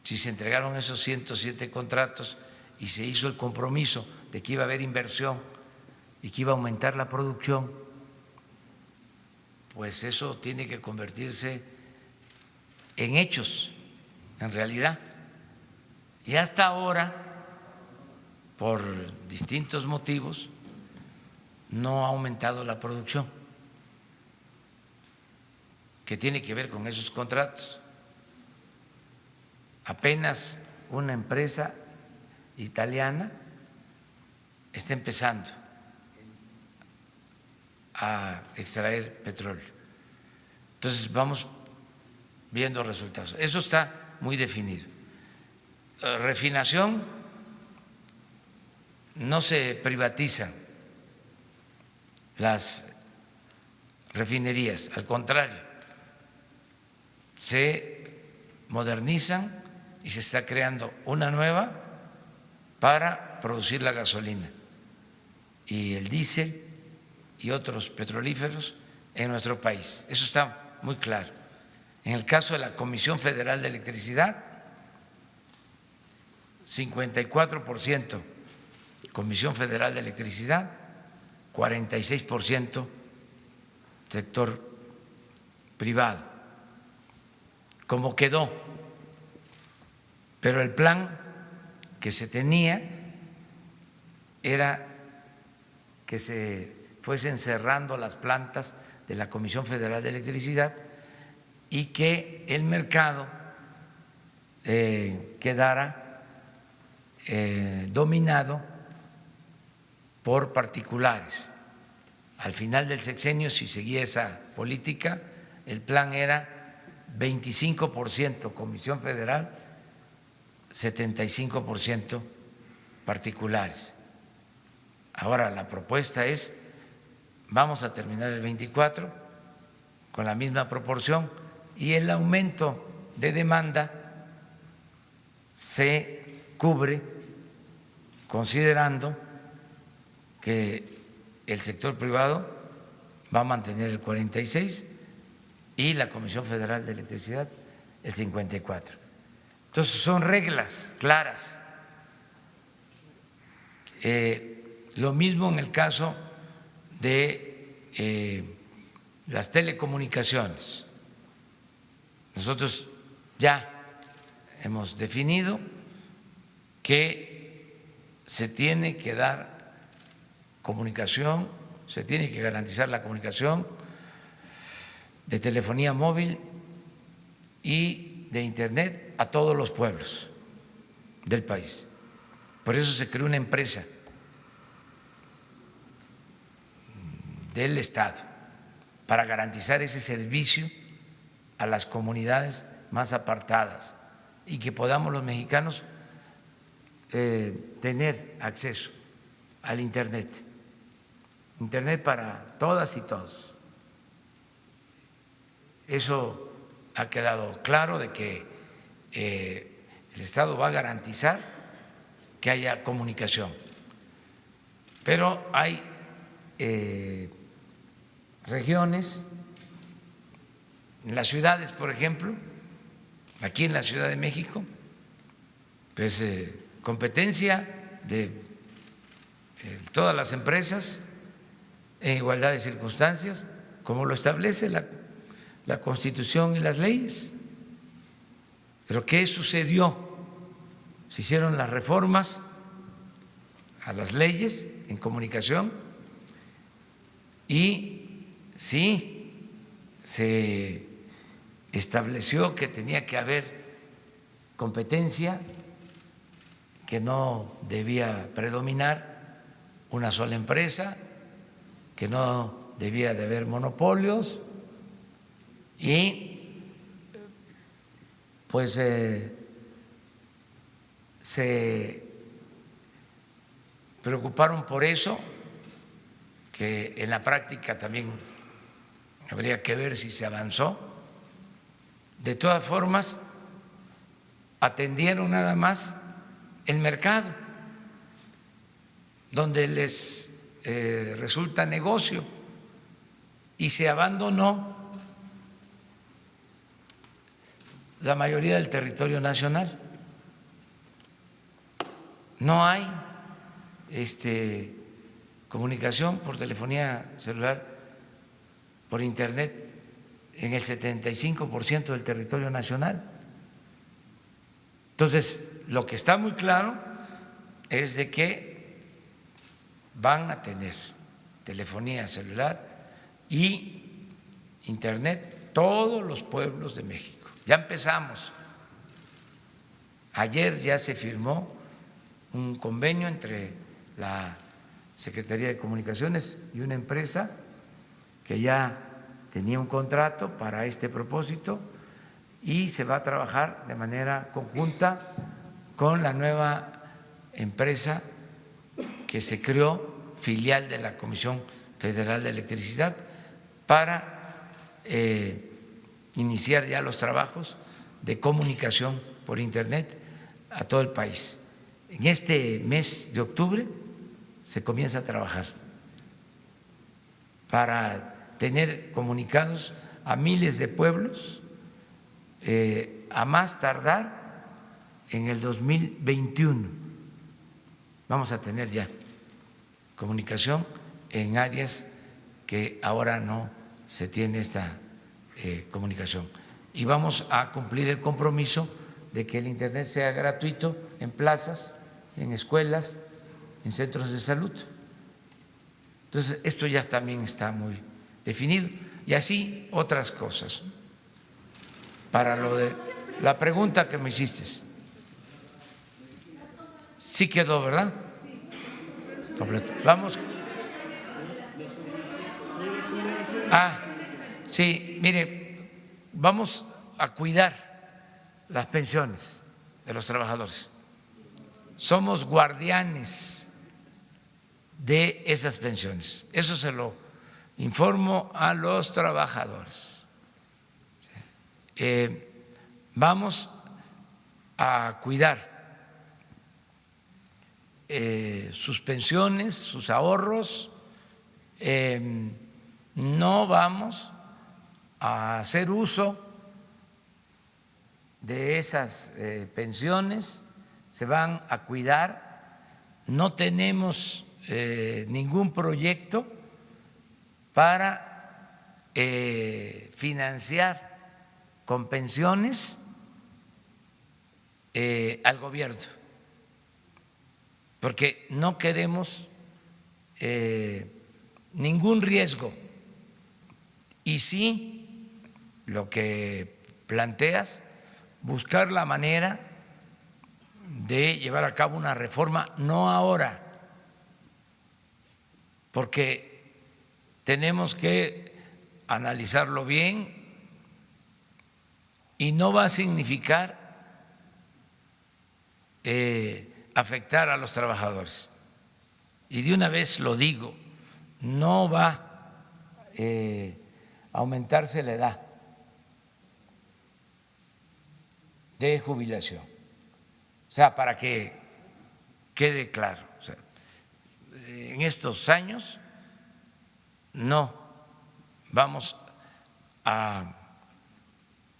Si se entregaron esos 107 contratos y se hizo el compromiso de que iba a haber inversión y que iba a aumentar la producción, pues eso tiene que convertirse en hechos, en realidad. Y hasta ahora, por distintos motivos, no ha aumentado la producción, que tiene que ver con esos contratos. Apenas una empresa italiana está empezando a extraer petróleo. Entonces vamos viendo resultados. Eso está muy definido. Refinación, no se privatizan las refinerías, al contrario, se modernizan y se está creando una nueva para producir la gasolina y el diésel y otros petrolíferos en nuestro país. Eso está muy claro. En el caso de la Comisión Federal de Electricidad, 54% Comisión Federal de Electricidad, 46% sector privado, como quedó. Pero el plan que se tenía era que se fuesen cerrando las plantas de la Comisión Federal de Electricidad y que el mercado quedara dominado por particulares. Al final del sexenio, si seguía esa política, el plan era 25% Comisión Federal, 75% particulares. Ahora la propuesta es, vamos a terminar el 24 con la misma proporción y el aumento de demanda se cubre considerando que el sector privado va a mantener el 46 y la Comisión Federal de Electricidad el 54. Entonces son reglas claras. Lo mismo en el caso de las telecomunicaciones. Nosotros ya hemos definido que se tiene que dar comunicación, se tiene que garantizar la comunicación de telefonía móvil y de Internet a todos los pueblos del país. Por eso se creó una empresa del Estado para garantizar ese servicio a las comunidades más apartadas y que podamos los mexicanos tener acceso al Internet para todas y todos. Eso ha quedado claro de que el Estado va a garantizar que haya comunicación, pero hay regiones, en las ciudades, por ejemplo, aquí en la Ciudad de México, pues competencia de todas las empresas en igualdad de circunstancias, como lo establece la Constitución y las leyes. Pero ¿qué sucedió? Se hicieron las reformas a las leyes en comunicación y sí, se estableció que tenía que haber competencia, que no debía predominar una sola empresa, que no debía de haber monopolios y pues se preocuparon por eso, que en la práctica también habría que ver si se avanzó. De todas formas, atendieron nada más el mercado, donde les resulta negocio, y se abandonó la mayoría del territorio nacional. No hay comunicación por telefonía celular, por internet, en el 75% del territorio nacional. Entonces, lo que está muy claro es de que van a tener telefonía celular y internet todos los pueblos de México. Ya empezamos. Ayer ya se firmó un convenio entre la Secretaría de Comunicaciones y una empresa que ya tenía un contrato para este propósito y se va a trabajar de manera conjunta con la nueva empresa que se creó, filial de la Comisión Federal de Electricidad, para iniciar ya los trabajos de comunicación por internet a todo el país. En este mes de octubre se comienza a trabajar para tener comunicados a miles de pueblos, a más tardar en el 2021. Vamos a tener ya comunicación en áreas que ahora no se tiene esta comunicación. Y vamos a cumplir el compromiso de que el internet sea gratuito en plazas, en escuelas, en centros de salud. Entonces, esto ya también está muy definido. Y así otras cosas. Para lo de la pregunta que me hiciste. Sí quedó, ¿verdad? Completo. Vamos. Sí, mire, vamos a cuidar las pensiones de los trabajadores. Somos guardianes de esas pensiones. Eso se lo informo a los trabajadores. Vamos a cuidar sus pensiones, sus ahorros. No vamos a hacer uso de esas pensiones, se van a cuidar. No tenemos ningún proyecto para financiar con pensiones al gobierno, porque no queremos ningún riesgo y sí lo que planteas, buscar la manera de llevar a cabo una reforma, no ahora, porque tenemos que analizarlo bien y no va a significar afectar a los trabajadores. Y de una vez lo digo, no va a aumentarse la edad de jubilación. O sea, para que quede claro, o sea, en estos años no vamos a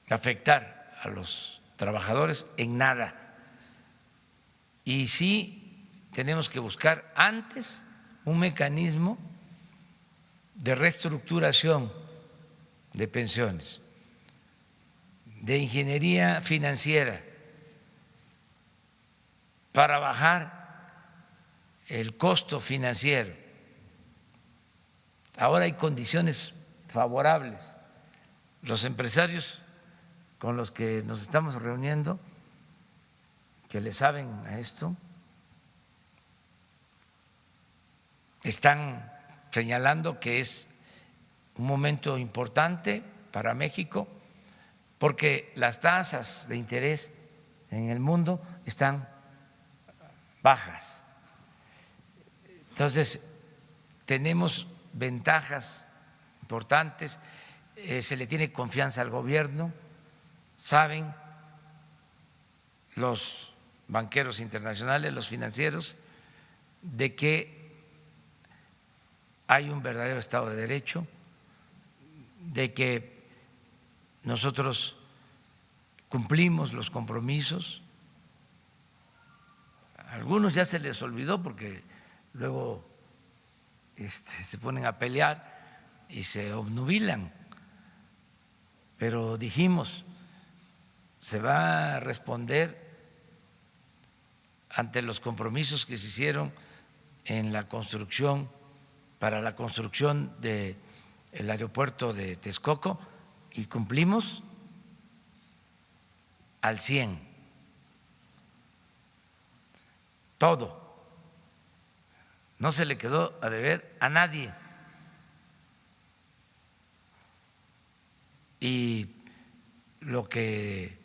afectar a los trabajadores en nada. Y sí tenemos que buscar antes un mecanismo de reestructuración de pensiones, de ingeniería financiera, para bajar el costo financiero. Ahora hay condiciones favorables. Los empresarios con los que nos estamos reuniendo, que le saben a esto, están señalando que es un momento importante para México porque las tasas de interés en el mundo están bajas. Entonces, tenemos ventajas importantes, se le tiene confianza al gobierno, saben los banqueros internacionales, los financieros, de que hay un verdadero Estado de Derecho, de que nosotros cumplimos los compromisos. A algunos ya se les olvidó porque luego se ponen a pelear y se obnubilan, pero dijimos, se va a responder ante los compromisos que se hicieron en la construcción, para la construcción del aeropuerto de Texcoco, y cumplimos al 100%, todo, no se le quedó a deber a nadie. Y lo que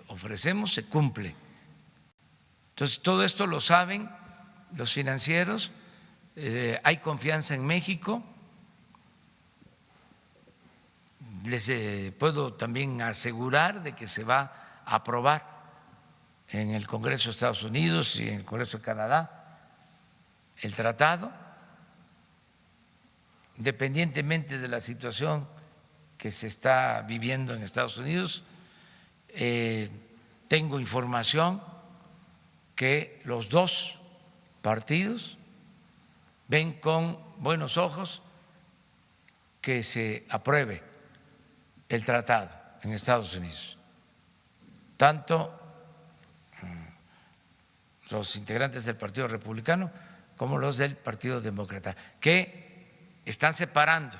ofrecemos se cumple. Entonces, todo esto lo saben los financieros, hay confianza en México. Les puedo también asegurar de que se va a aprobar en el Congreso de Estados Unidos y en el Congreso de Canadá el tratado, independientemente de la situación que se está viviendo en Estados Unidos. Tengo información que los dos partidos ven con buenos ojos que se apruebe el tratado en Estados Unidos, tanto los integrantes del Partido Republicano como los del Partido Demócrata, que están separando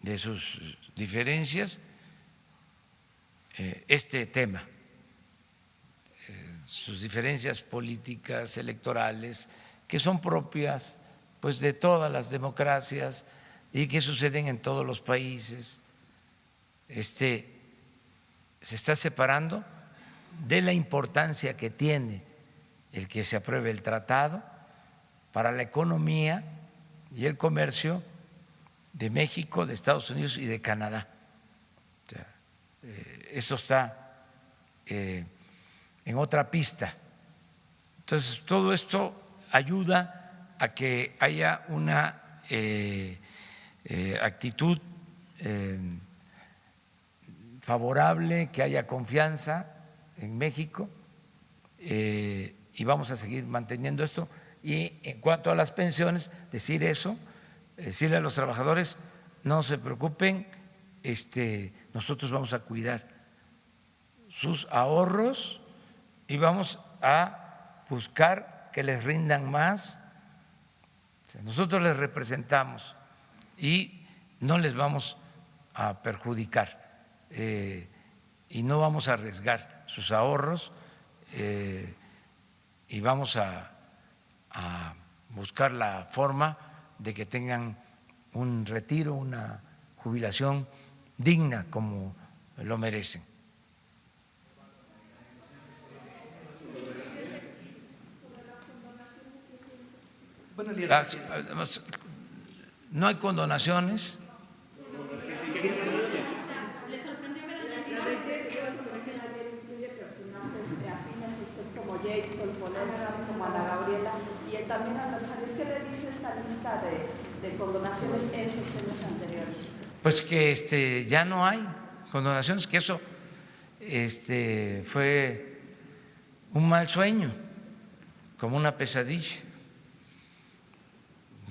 de sus diferencias este tema, sus diferencias políticas, electorales, que son propias pues de todas las democracias y que suceden en todos los países. Se está separando de la importancia que tiene el que se apruebe el tratado para la economía y el comercio de México, de Estados Unidos y de Canadá. O sea, esto está en otra pista. Entonces, todo esto ayuda a que haya una actitud favorable, que haya confianza en México, y vamos a seguir manteniendo esto. Y en cuanto a las pensiones, decir eso, decirle a los trabajadores, no se preocupen, nosotros vamos a cuidar sus ahorros y vamos a buscar que les rindan más. Nosotros les representamos y no les vamos a perjudicar y no vamos a arriesgar sus ahorros y vamos a buscar la forma de que tengan un retiro, una jubilación digna como lo merecen. No hay condonaciones. Como Jake, como Ana Gabriela y también adversarios. ¿Qué le dice esta lista de condonaciones en sexenios anteriores? Pues que ya no hay condonaciones, que eso fue un mal sueño, como una pesadilla,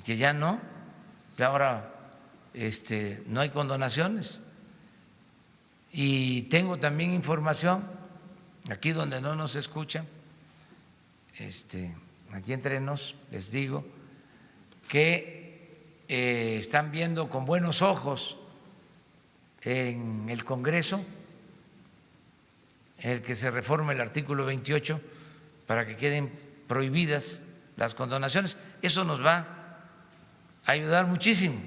que ya no, que ahora no hay condonaciones. Y tengo también información, aquí donde no nos escuchan, aquí entre nos, les digo que están viendo con buenos ojos en el Congreso el que se reforme el artículo 28 para que queden prohibidas las condonaciones. Eso nos va a ayudar muchísimo.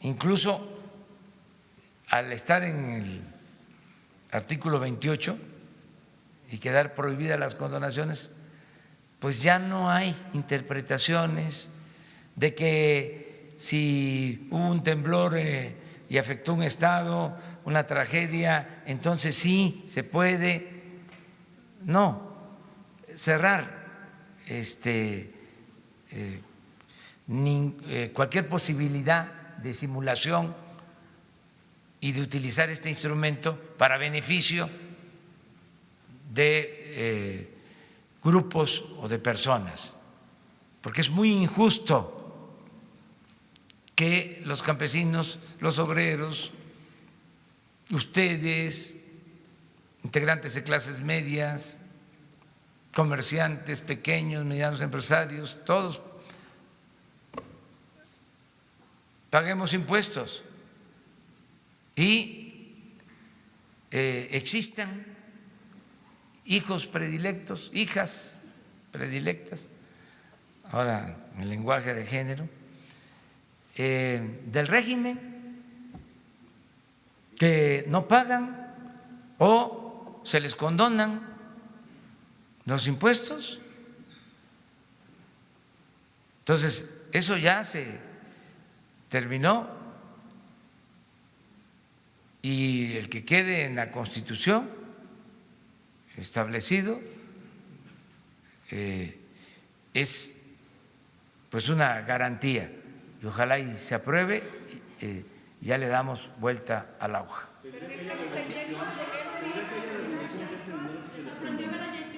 Incluso al estar en el artículo 28 y quedar prohibidas las condonaciones, pues ya no hay interpretaciones de que si hubo un temblor y afectó un estado, una tragedia, entonces sí se puede. No, cerrar cualquier posibilidad de simulación y de utilizar este instrumento para beneficio de grupos o de personas, porque es muy injusto que los campesinos, los obreros, ustedes, integrantes de clases medias, comerciantes pequeños, medianos empresarios, todos paguemos impuestos y existan hijos predilectos, hijas predilectas, ahora en lenguaje de género, del régimen, que no pagan o se les condonan los impuestos. Entonces, eso ya se terminó y el que quede en la Constitución establecido es pues una garantía y ojalá y se apruebe, ya le damos vuelta a la hoja.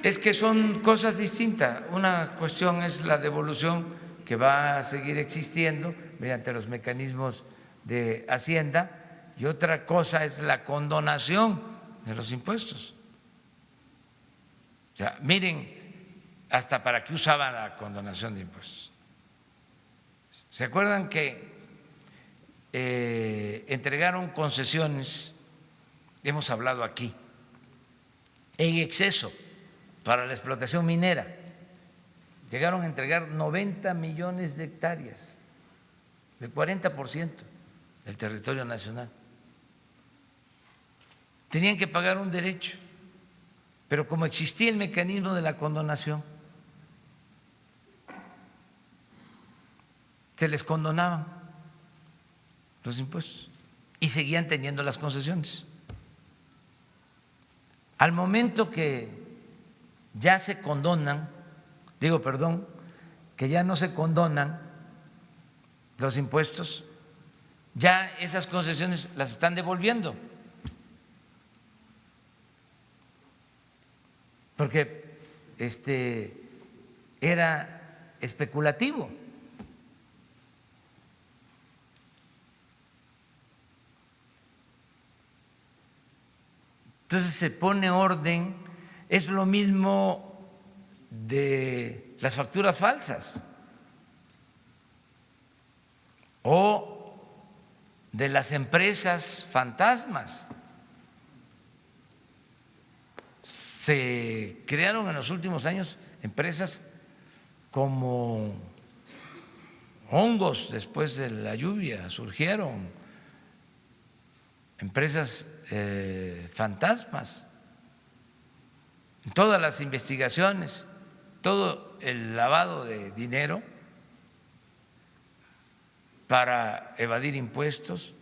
Es que son cosas distintas. Una cuestión es la devolución, que va a seguir existiendo mediante los mecanismos de Hacienda, y otra cosa es la condonación de los impuestos. O sea, miren hasta para qué usaban la condonación de impuestos. ¿Se acuerdan que entregaron concesiones, hemos hablado aquí, en exceso para la explotación minera? Llegaron a entregar 90 millones de hectáreas, del 40% del territorio nacional. Tenían que pagar un derecho, pero como existía el mecanismo de la condonación, se les condonaban los impuestos y seguían teniendo las concesiones. Al momento que ya se condonan, que ya no se condonan los impuestos, ya esas concesiones las están devolviendo, porque era especulativo. Entonces se pone orden, es lo mismo de las facturas falsas o de las empresas fantasmas. Se crearon en los últimos años empresas como hongos después de la lluvia, surgieron empresas fantasmas. En todas las investigaciones, todo el lavado de dinero para evadir impuestos,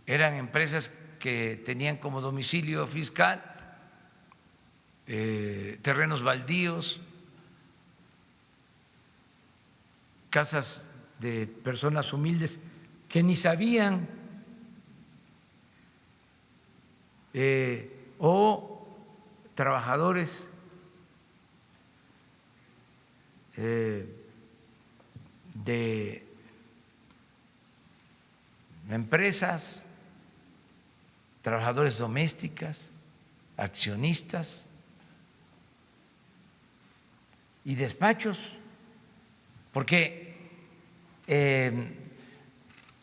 eran empresas que tenían como domicilio fiscal terrenos baldíos, casas de personas humildes que ni sabían, o trabajadores de empresas, trabajadores domésticas, accionistas y despachos, porque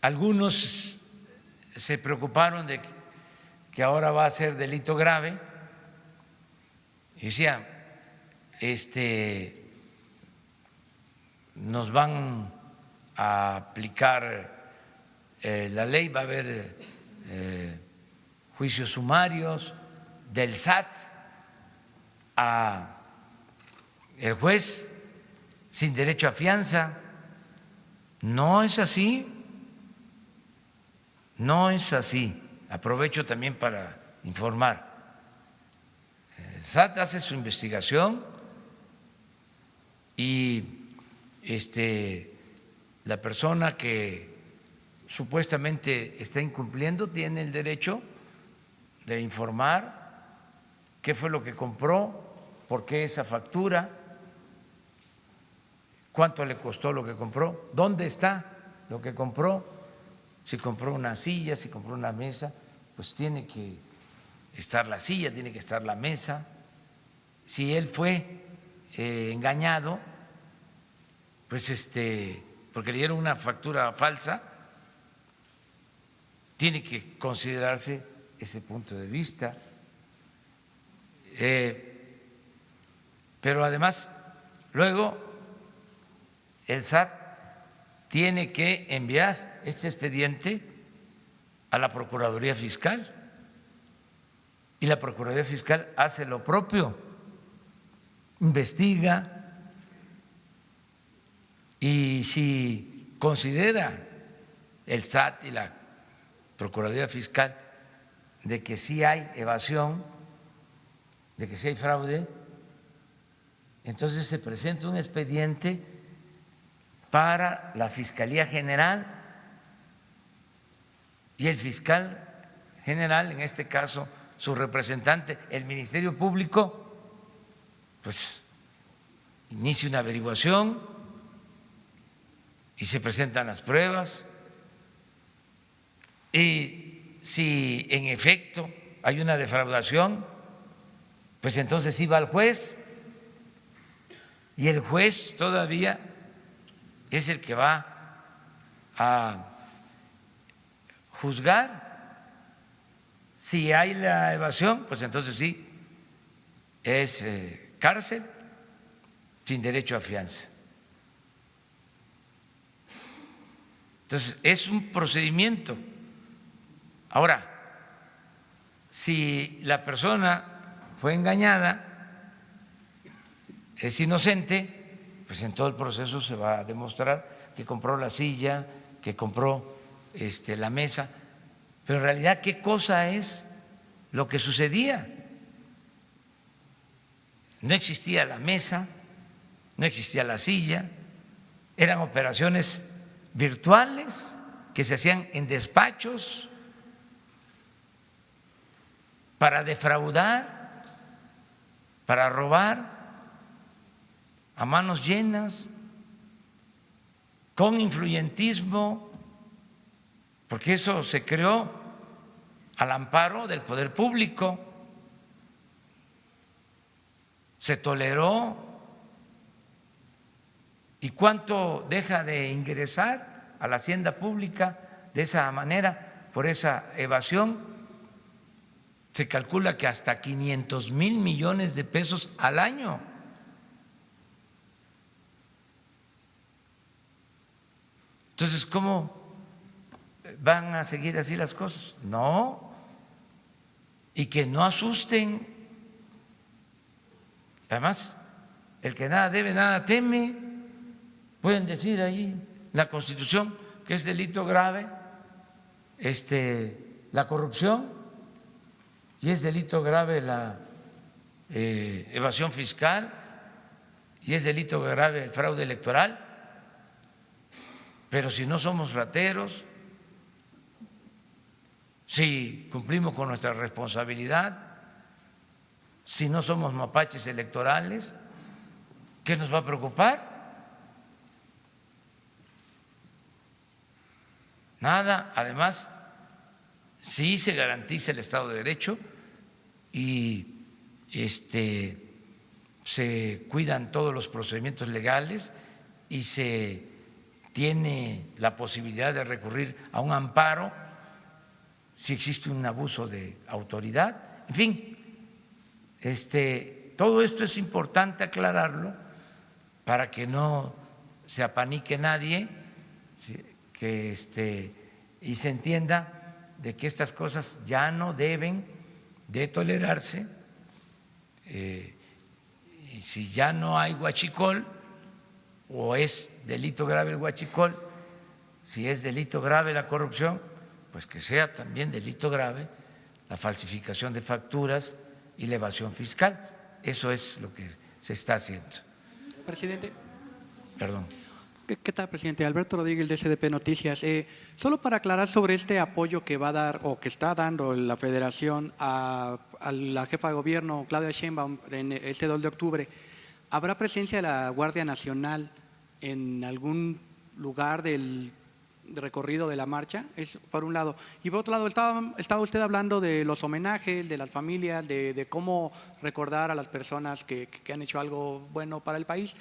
algunos se preocuparon de que ahora va a ser delito grave y decían, nos van a aplicar la ley, va a haber juicios sumarios del SAT a el juez sin derecho a fianza. No es así, no es así. Aprovecho también para informar. El SAT hace su investigación y la persona que supuestamente está incumpliendo tiene el derecho de informar qué fue lo que compró, por qué esa factura, cuánto le costó lo que compró, dónde está lo que compró, si compró una silla, si compró una mesa, pues tiene que estar la silla, tiene que estar la mesa. Si él fue engañado, pues porque le dieron una factura falsa, tiene que considerarse ese punto de vista. Pero además, luego el SAT tiene que enviar este expediente a la Procuraduría Fiscal y la Procuraduría Fiscal hace lo propio, investiga, y si considera el SAT y la Procuraduría Fiscal de que sí hay evasión, de que sí hay fraude, entonces se presenta un expediente para la Fiscalía General y el fiscal general, en este caso su representante, el Ministerio Público, pues inicia una averiguación y se presentan las pruebas, y si en efecto hay una defraudación, pues entonces sí va al juez, y el juez todavía es el que va a juzgar. Si hay la evasión, pues entonces sí es cárcel sin derecho a fianza. Entonces es un procedimiento. Ahora, si la persona fue engañada, es inocente, pues en todo el proceso se va a demostrar que compró la silla, que compró la mesa, pero en realidad, ¿qué cosa es lo que sucedía? No existía la mesa, no existía la silla, eran operaciones virtuales que se hacían en despachos para defraudar, para robar a manos llenas, con influyentismo, porque eso se creó al amparo del poder público, se toleró ¿Y cuánto deja de ingresar a la hacienda pública de esa manera por esa evasión? Se calcula que hasta 500,000 millones de pesos al año. Entonces, ¿cómo van a seguir así las cosas? No, y que no asusten. Además, el que nada debe, nada teme. Pueden decir ahí la Constitución que es delito grave la corrupción y es delito grave la evasión fiscal y es delito grave el fraude electoral. Pero si no somos rateros, si cumplimos con nuestra responsabilidad, si no somos mapaches electorales, ¿qué nos va a preocupar? Nada. Además, sí se garantiza el Estado de Derecho y se cuidan todos los procedimientos legales y se tiene la posibilidad de recurrir a un amparo si existe un abuso de autoridad. En fin, todo esto es importante aclararlo para que no se apanique nadie, y se entienda de que estas cosas ya no deben de tolerarse. Y si ya no hay huachicol, o es delito grave el huachicol, si es delito grave la corrupción, pues que sea también delito grave la falsificación de facturas y la evasión fiscal. Eso es lo que se está haciendo. Presidente. Perdón. ¿Qué tal, presidente? Alberto Rodríguez, de SDP Noticias. Solo para aclarar sobre este apoyo que va a dar o que está dando la Federación a la jefa de gobierno, Claudia Sheinbaum, en este 2 de octubre, ¿habrá presencia de la Guardia Nacional en algún lugar del recorrido de la marcha? Es por un lado. Y por otro lado, estaba usted hablando de los homenajes, de las familias, de cómo recordar a las personas que han hecho algo bueno para el país.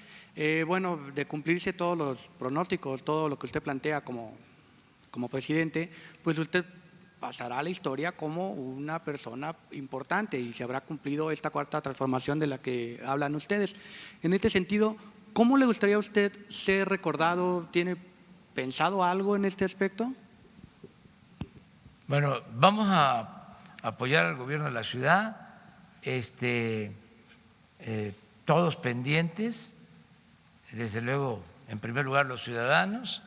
Bueno, de cumplirse todos los pronósticos, todo lo que usted plantea como presidente, pues usted pasará a la historia como una persona importante y se habrá cumplido esta cuarta transformación de la que hablan ustedes. En este sentido, ¿cómo le gustaría a usted ser recordado? ¿Tiene pensado algo en este aspecto? Bueno, vamos a apoyar al gobierno de la ciudad, todos pendientes, desde luego, en primer lugar, los ciudadanos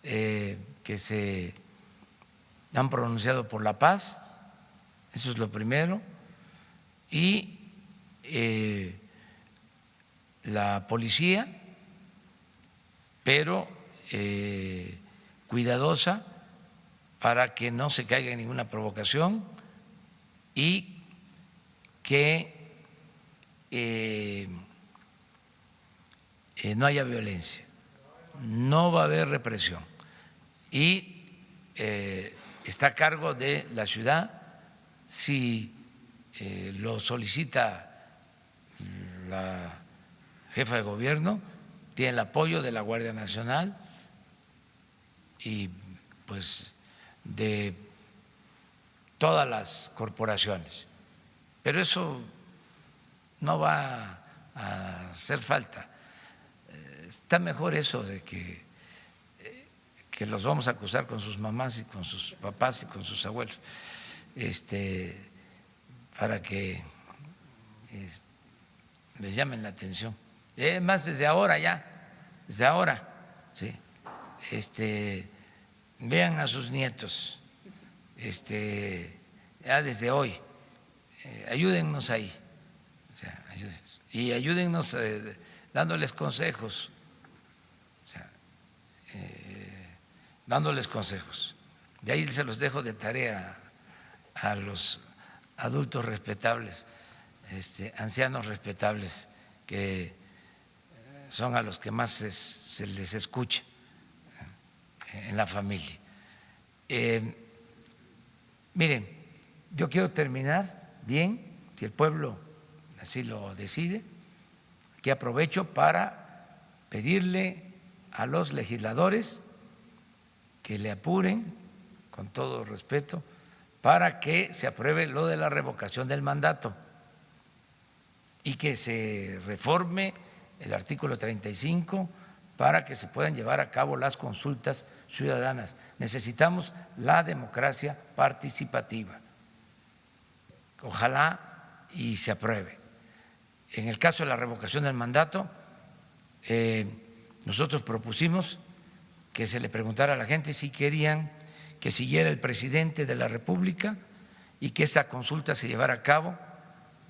que se han pronunciado por la paz, eso es lo primero, y la policía, pero cuidadosa para que no se caiga en ninguna provocación y que no haya violencia, no va a haber represión y está a cargo de la ciudad. Si lo solicita la jefa de gobierno, tiene el apoyo de la Guardia Nacional y pues de todas las corporaciones, pero eso no va a hacer falta. Está mejor eso de que los vamos a acusar con sus mamás y con sus papás y con sus abuelos, para que les llamen la atención. Más desde ahora ya, desde ahora, sí. Vean a sus nietos, ya desde hoy, ayúdennos ahí, o sea, ayúdennos, y ayúdennos dándoles consejos, o sea, dándoles consejos. De ahí se los dejo de tarea a los adultos respetables, ancianos respetables, que son a los que más se les escucha en la familia. Miren, yo quiero terminar bien, si el pueblo así lo decide, que aprovecho para pedirle a los legisladores que le apuren, con todo respeto, para que se apruebe lo de la revocación del mandato y que se reforme el artículo 35 para que se puedan llevar a cabo las consultas ciudadanas. Necesitamos la democracia participativa. Ojalá y se apruebe. En el caso de la revocación del mandato, nosotros propusimos que se le preguntara a la gente si querían que siguiera el presidente de la República y que esta consulta se llevara a cabo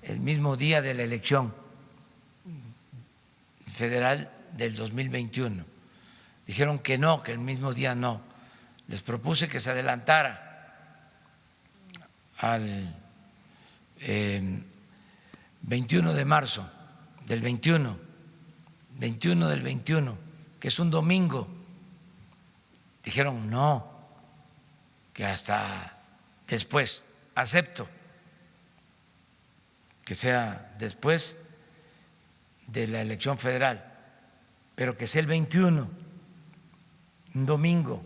el mismo día de la elección federal del 2021. Dijeron que no, que el mismo día no. Les propuse que se adelantara al 21 de marzo del 21 del 21, que es un domingo. Dijeron no, que hasta después. Acepto que sea después de la elección federal, pero que sea el 21, un domingo.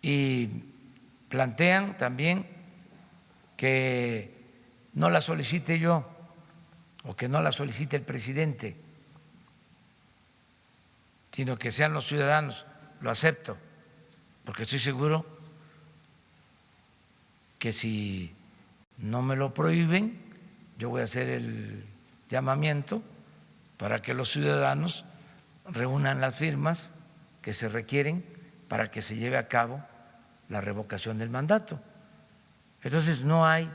Y plantean también que no la solicite yo o que no la solicite el presidente, sino que sean los ciudadanos. Lo acepto, porque estoy seguro que si no me lo prohíben, yo voy a hacer el llamamiento para que los ciudadanos reúnan las firmas que se requieren para que se lleve a cabo la revocación del mandato. Entonces no hay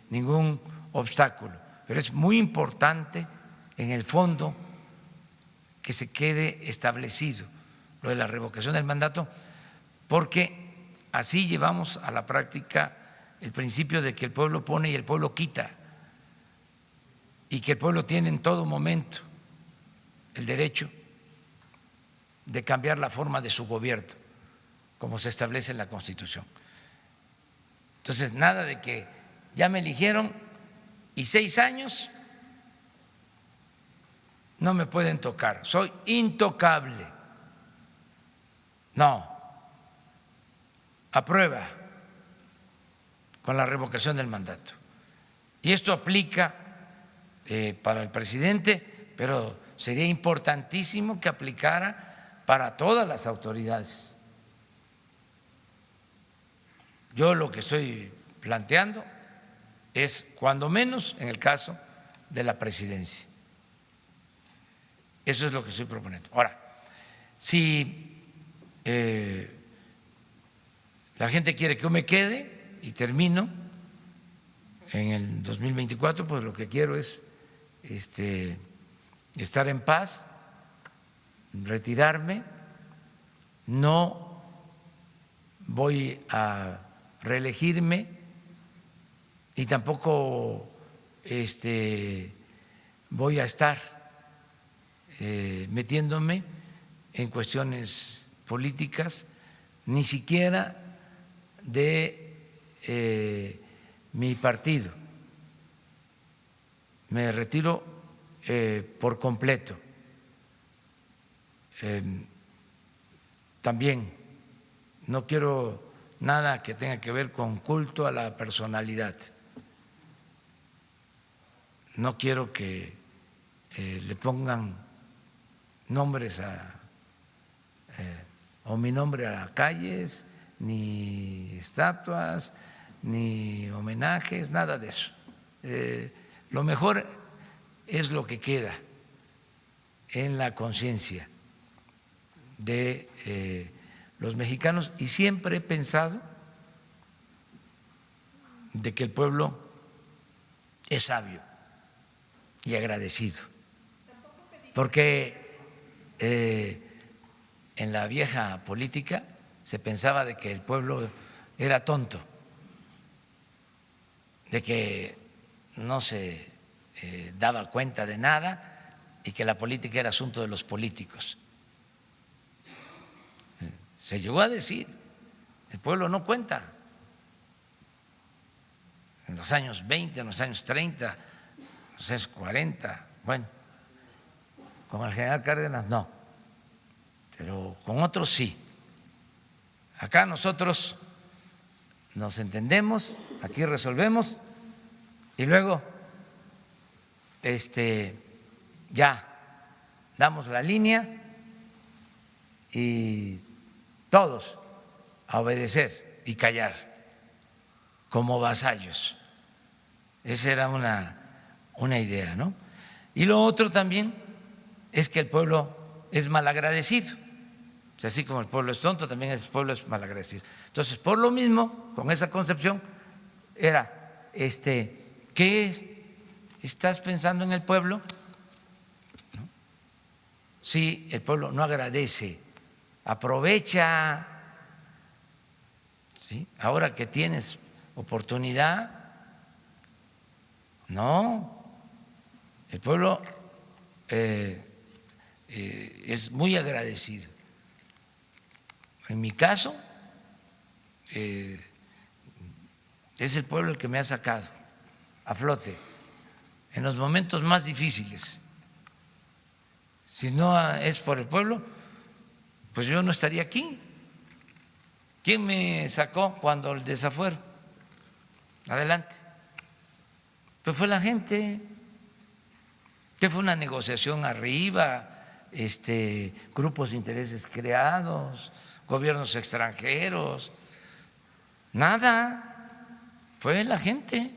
ningún obstáculo, pero es muy importante en el fondo que se quede establecido lo de la revocación del mandato, porque así llevamos a la práctica el principio de que el pueblo pone y el pueblo quita, y que el pueblo tiene en todo momento el derecho de cambiar la forma de su gobierno, como se establece en la Constitución. Entonces, nada de que ya me eligieron y 6 años no me pueden tocar, soy intocable. No, aprueba con la revocación del mandato. Y esto aplica para el presidente, pero sería importantísimo que aplicara para todas las autoridades. Yo lo que estoy planteando es, cuando menos, en el caso de la presidencia. Eso es lo que estoy proponiendo. Ahora, si la gente quiere que yo me quede y termino en el 2024, pues lo que quiero es estar en paz, retirarme, no voy a reelegirme y tampoco voy a estar metiéndome en cuestiones políticas, ni siquiera de mi partido. Me retiro por completo. También no quiero nada que tenga que ver con culto a la personalidad. No quiero que le pongan nombres o mi nombre a calles, ni estatuas, ni homenajes, nada de eso. Lo mejor es lo que queda en la conciencia de los mexicanos, y siempre he pensado de que el pueblo es sabio y agradecido, porque en la vieja política se pensaba de que el pueblo era tonto, de que no se daba cuenta de nada y que la política era asunto de los políticos. Se llegó a decir, el pueblo no cuenta. en los años 20, en los años 30, en los años 40, bueno, con el general Cárdenas no, pero con otros sí. Acá nosotros nos entendemos, aquí resolvemos y luego ya damos la línea y todos a obedecer y callar como vasallos. Esa era una idea, ¿no? Y lo otro también es que el pueblo es malagradecido. O sea, así como el pueblo es tonto, también el pueblo es malagradecido. Entonces, por lo mismo, con esa concepción, era, ¿qué estás pensando en el pueblo? ¿No? Si el pueblo no agradece, aprovecha, ¿sí? Ahora que tienes oportunidad, no, el pueblo es muy agradecido. En mi caso, es el pueblo el que me ha sacado a flote en los momentos más difíciles. Si no es por el pueblo, pues yo no estaría aquí. ¿Quién me sacó cuando el desafuero? Adelante. Pues fue la gente. Que fue una negociación arriba, grupos de intereses creados, gobiernos extranjeros, nada, fue la gente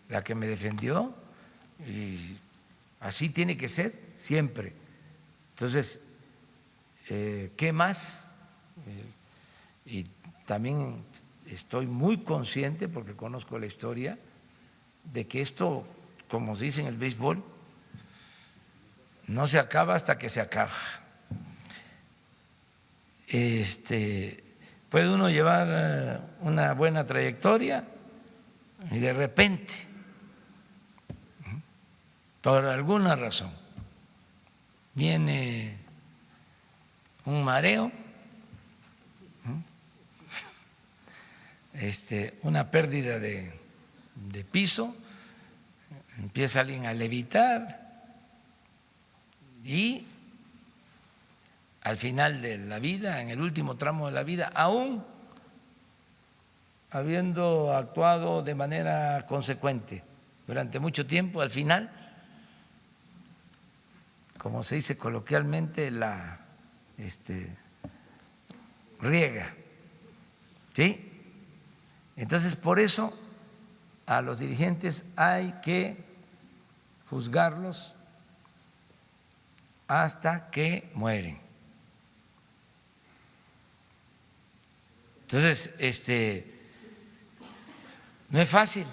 la que me defendió y así tiene que ser siempre. Entonces, ¿qué más? Y también estoy muy consciente, porque conozco la historia, de que esto, como se dice en el béisbol, no se acaba hasta que se acaba. Puede uno llevar una buena trayectoria y de repente, por alguna razón, viene un mareo, una pérdida de piso, empieza alguien a levitar y al final de la vida, en el último tramo de la vida, aún habiendo actuado de manera consecuente durante mucho tiempo, al final, como se dice coloquialmente, la riega, ¿sí? Entonces, por eso a los dirigentes hay que juzgarlos hasta que mueren. Entonces, no es fácil,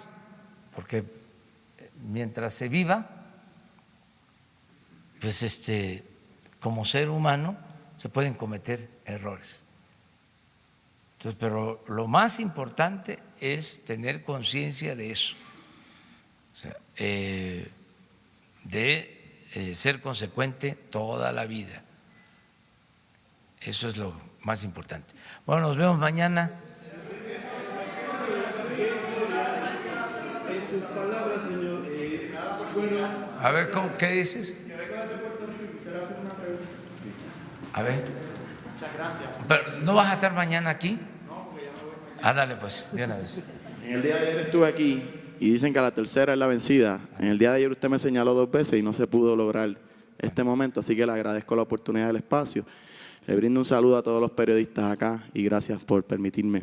porque mientras se viva, pues como ser humano se pueden cometer errores. Entonces, pero lo más importante es tener conciencia de eso, o sea, de ser consecuente toda la vida. Eso es lo más importante. Bueno, nos vemos mañana. En sus palabras, señor, A ver, ¿qué dices? A ver. Muchas gracias. ¿Pero no vas a estar mañana aquí? No, porque ya me voy. Dale pues, de una vez. En el día de ayer estuve aquí y dicen que la tercera es la vencida. En el día de ayer usted me señaló 2 veces y no se pudo lograr este momento, así que le agradezco la oportunidad del espacio. Le brindo un saludo a todos los periodistas acá y gracias por permitirme.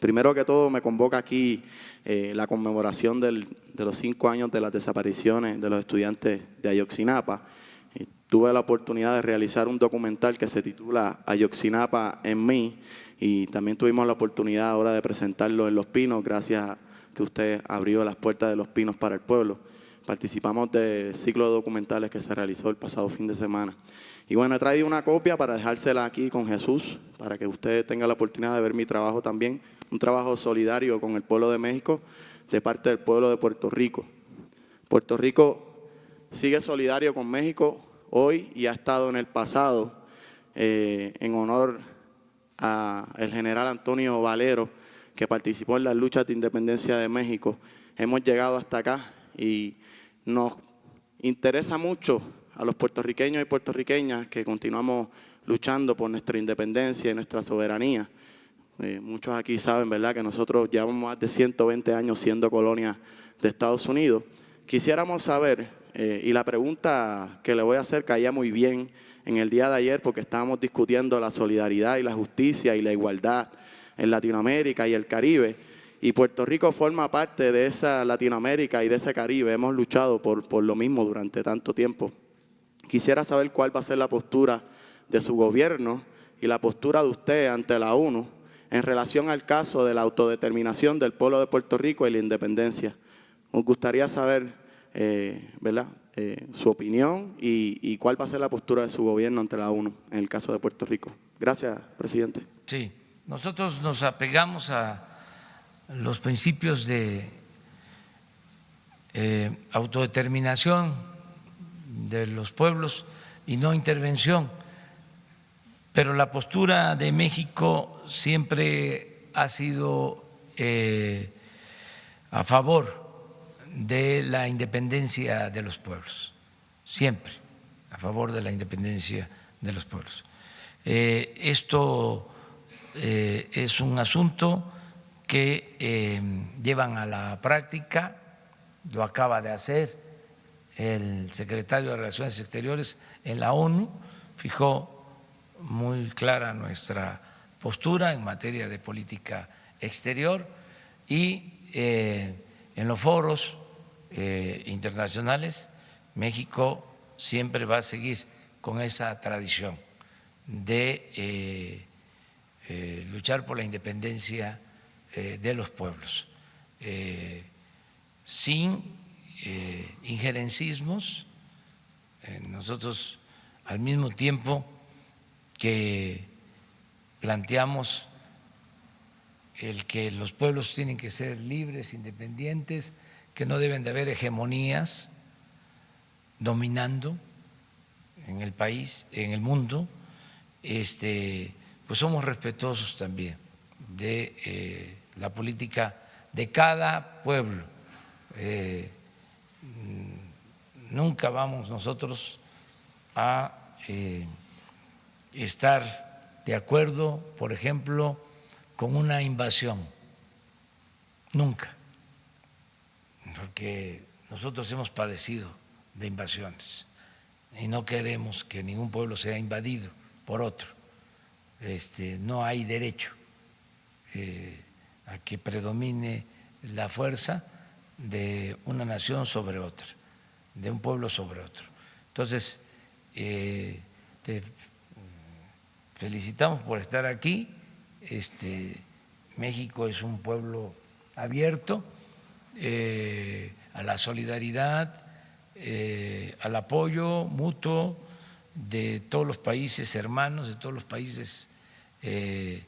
Primero que todo, me convoca aquí la conmemoración de los 5 años de las desapariciones de los estudiantes de Ayotzinapa. Tuve la oportunidad de realizar un documental que se titula Ayotzinapa en mí y también tuvimos la oportunidad ahora de presentarlo en Los Pinos, gracias a que usted abrió las puertas de Los Pinos para el pueblo. Participamos del ciclo de documentales que se realizó el pasado fin de semana. Y bueno, he traído una copia para dejársela aquí con Jesús, para que usted tenga la oportunidad de ver mi trabajo también, un trabajo solidario con el pueblo de México, de parte del pueblo de Puerto Rico. Puerto Rico sigue solidario con México hoy y ha estado en el pasado en honor al general Antonio Valero, que participó en las luchas de independencia de México. Hemos llegado hasta acá y nos interesa mucho a los puertorriqueños y puertorriqueñas que continuamos luchando por nuestra independencia y nuestra soberanía. Muchos aquí saben, ¿verdad?, que nosotros llevamos más de 120 años siendo colonia de Estados Unidos. Quisiéramos saber, y la pregunta que le voy a hacer caía muy bien en el día de ayer porque estábamos discutiendo la solidaridad y la justicia y la igualdad en Latinoamérica y el Caribe, y Puerto Rico forma parte de esa Latinoamérica y de ese Caribe. Hemos luchado por lo mismo durante tanto tiempo. Quisiera saber cuál va a ser la postura de su gobierno y la postura de usted ante la ONU en relación al caso de la autodeterminación del pueblo de Puerto Rico y la independencia. Nos gustaría saber, ¿verdad?, su opinión y cuál va a ser la postura de su gobierno ante la ONU en el caso de Puerto Rico. Gracias, presidente. Sí, nosotros nos apegamos a los principios de autodeterminación de los pueblos y no intervención, pero la postura de México siempre ha sido a favor de la independencia de los pueblos, siempre a favor de la independencia de los pueblos. Esto es un asunto que llevan a la práctica, lo acaba de hacer el secretario de Relaciones Exteriores en la ONU, fijó muy clara nuestra postura en materia de política exterior y en los foros internacionales México siempre va a seguir con esa tradición de luchar por la independencia de los pueblos, sin injerencismos. Nosotros, al mismo tiempo que planteamos el que los pueblos tienen que ser libres, independientes, que no deben de haber hegemonías dominando en el país, en el mundo, pues somos respetuosos también de la política de cada pueblo. Nunca vamos nosotros a estar de acuerdo, por ejemplo, con una invasión, nunca, porque nosotros hemos padecido de invasiones y no queremos que ningún pueblo sea invadido por otro. No hay derecho a que predomine la fuerza de una nación sobre otra, de un pueblo sobre otro. Entonces, te felicitamos por estar aquí. México es un pueblo abierto a la solidaridad, al apoyo mutuo de todos los países hermanos, de todos los países de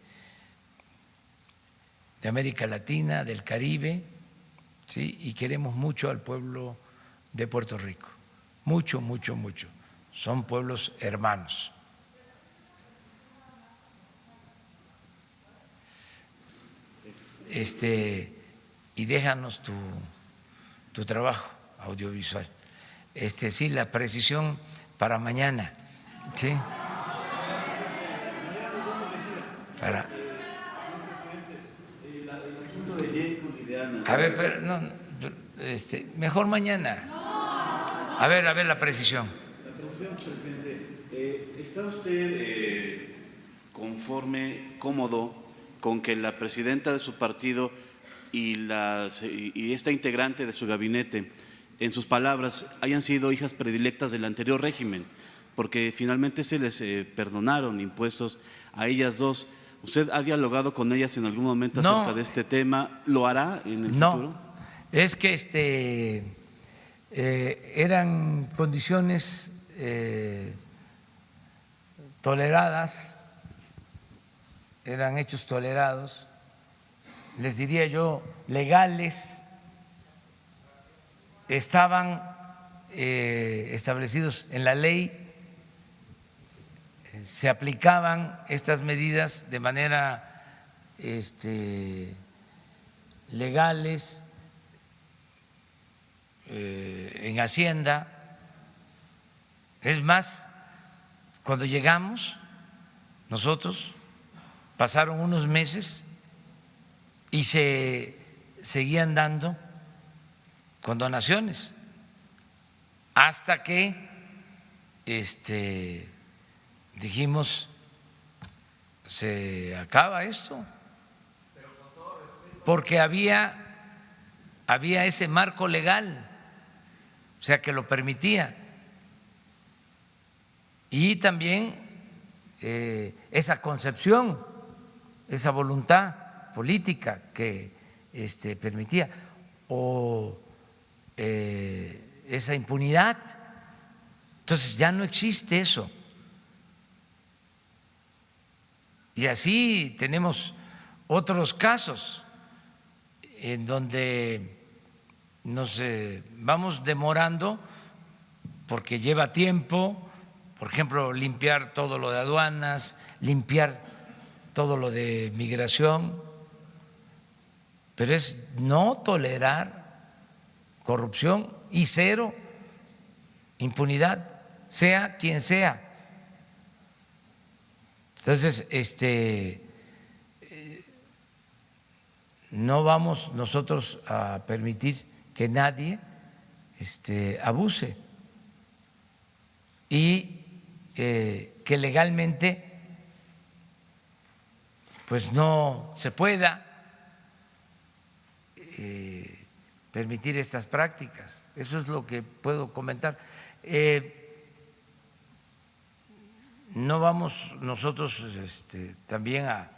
América Latina, del Caribe, ¿sí? Y queremos mucho al pueblo de Puerto Rico, mucho, mucho, mucho. Son pueblos hermanos. Y déjanos tu trabajo audiovisual. Sí, la precisión para mañana, ¿sí? Para. A ver, pero no, mejor mañana. A ver la precisión. La precisión, presidente. ¿Está usted conforme, cómodo con que la presidenta de su partido y esta integrante de su gabinete, en sus palabras, hayan sido hijas predilectas del anterior régimen? Porque finalmente se les perdonaron impuestos a ellas dos. ¿Usted ha dialogado con ellas en algún momento acerca de este tema? ¿Lo hará en el futuro? No, es que eran condiciones toleradas, eran hechos tolerados, les diría yo, legales, estaban establecidos en la ley, se aplicaban estas medidas de manera legales en Hacienda. Es más, cuando llegamos nosotros, pasaron unos meses y se seguían dando condonaciones hasta que dijimos, se acaba esto, porque había ese marco legal, o sea, que lo permitía, y también esa concepción, esa voluntad política que permitía, o esa impunidad. Entonces ya no existe eso. Y así tenemos otros casos en donde nos vamos demorando porque lleva tiempo, por ejemplo, limpiar todo lo de aduanas, limpiar todo lo de migración, pero es no tolerar corrupción y cero impunidad, sea quien sea. Entonces, no vamos nosotros a permitir que nadie abuse y que legalmente pues no se pueda permitir estas prácticas. Eso es lo que puedo comentar. No vamos nosotros también a,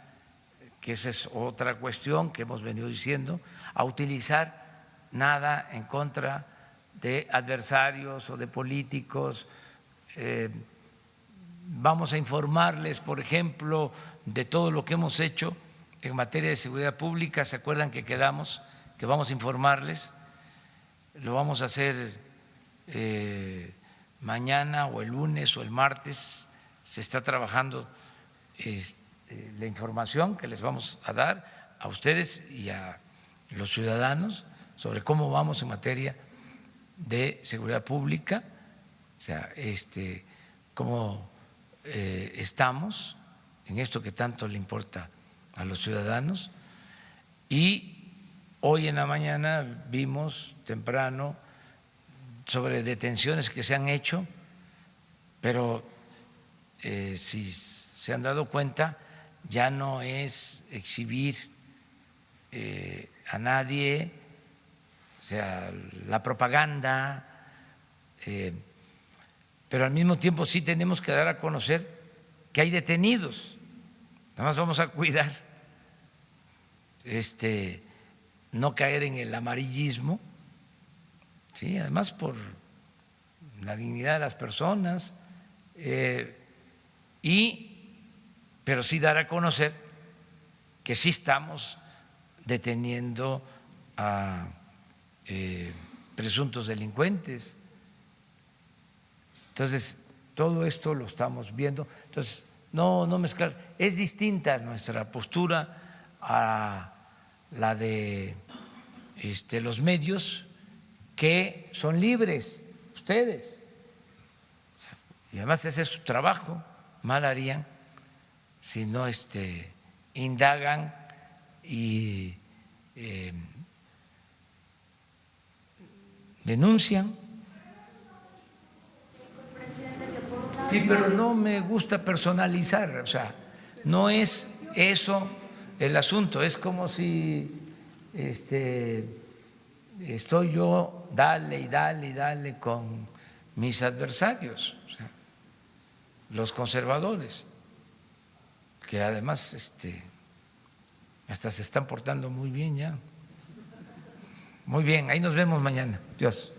que esa es otra cuestión que hemos venido diciendo, a utilizar nada en contra de adversarios o de políticos. Vamos a informarles, por ejemplo, de todo lo que hemos hecho en materia de seguridad pública. ¿Se acuerdan que quedamos que vamos a informarles? Lo vamos a hacer mañana o el lunes o el martes. Se está trabajando la información que les vamos a dar a ustedes y a los ciudadanos sobre cómo vamos en materia de seguridad pública, o sea, cómo estamos en esto que tanto le importa a los ciudadanos. Y hoy en la mañana vimos temprano sobre detenciones que se han hecho, pero si se han dado cuenta, ya no es exhibir a nadie, o sea, la propaganda, pero al mismo tiempo sí tenemos que dar a conocer que hay detenidos. Nada más vamos a cuidar no caer en el amarillismo, ¿sí? Además por la dignidad de las personas, pero sí dar a conocer que sí estamos deteniendo a presuntos delincuentes. Entonces, todo esto lo estamos viendo. Entonces, no mezclar. Es distinta nuestra postura a la de los medios que son libres, ustedes. Y además ese es su trabajo. Mal harían si no indagan y denuncian. Sí, pero no me gusta personalizar, o sea, no es eso el asunto, es como si estoy yo dale y dale y dale con mis adversarios, o sea, los conservadores, que además hasta se están portando muy bien ya. Muy bien, ahí nos vemos mañana. Dios.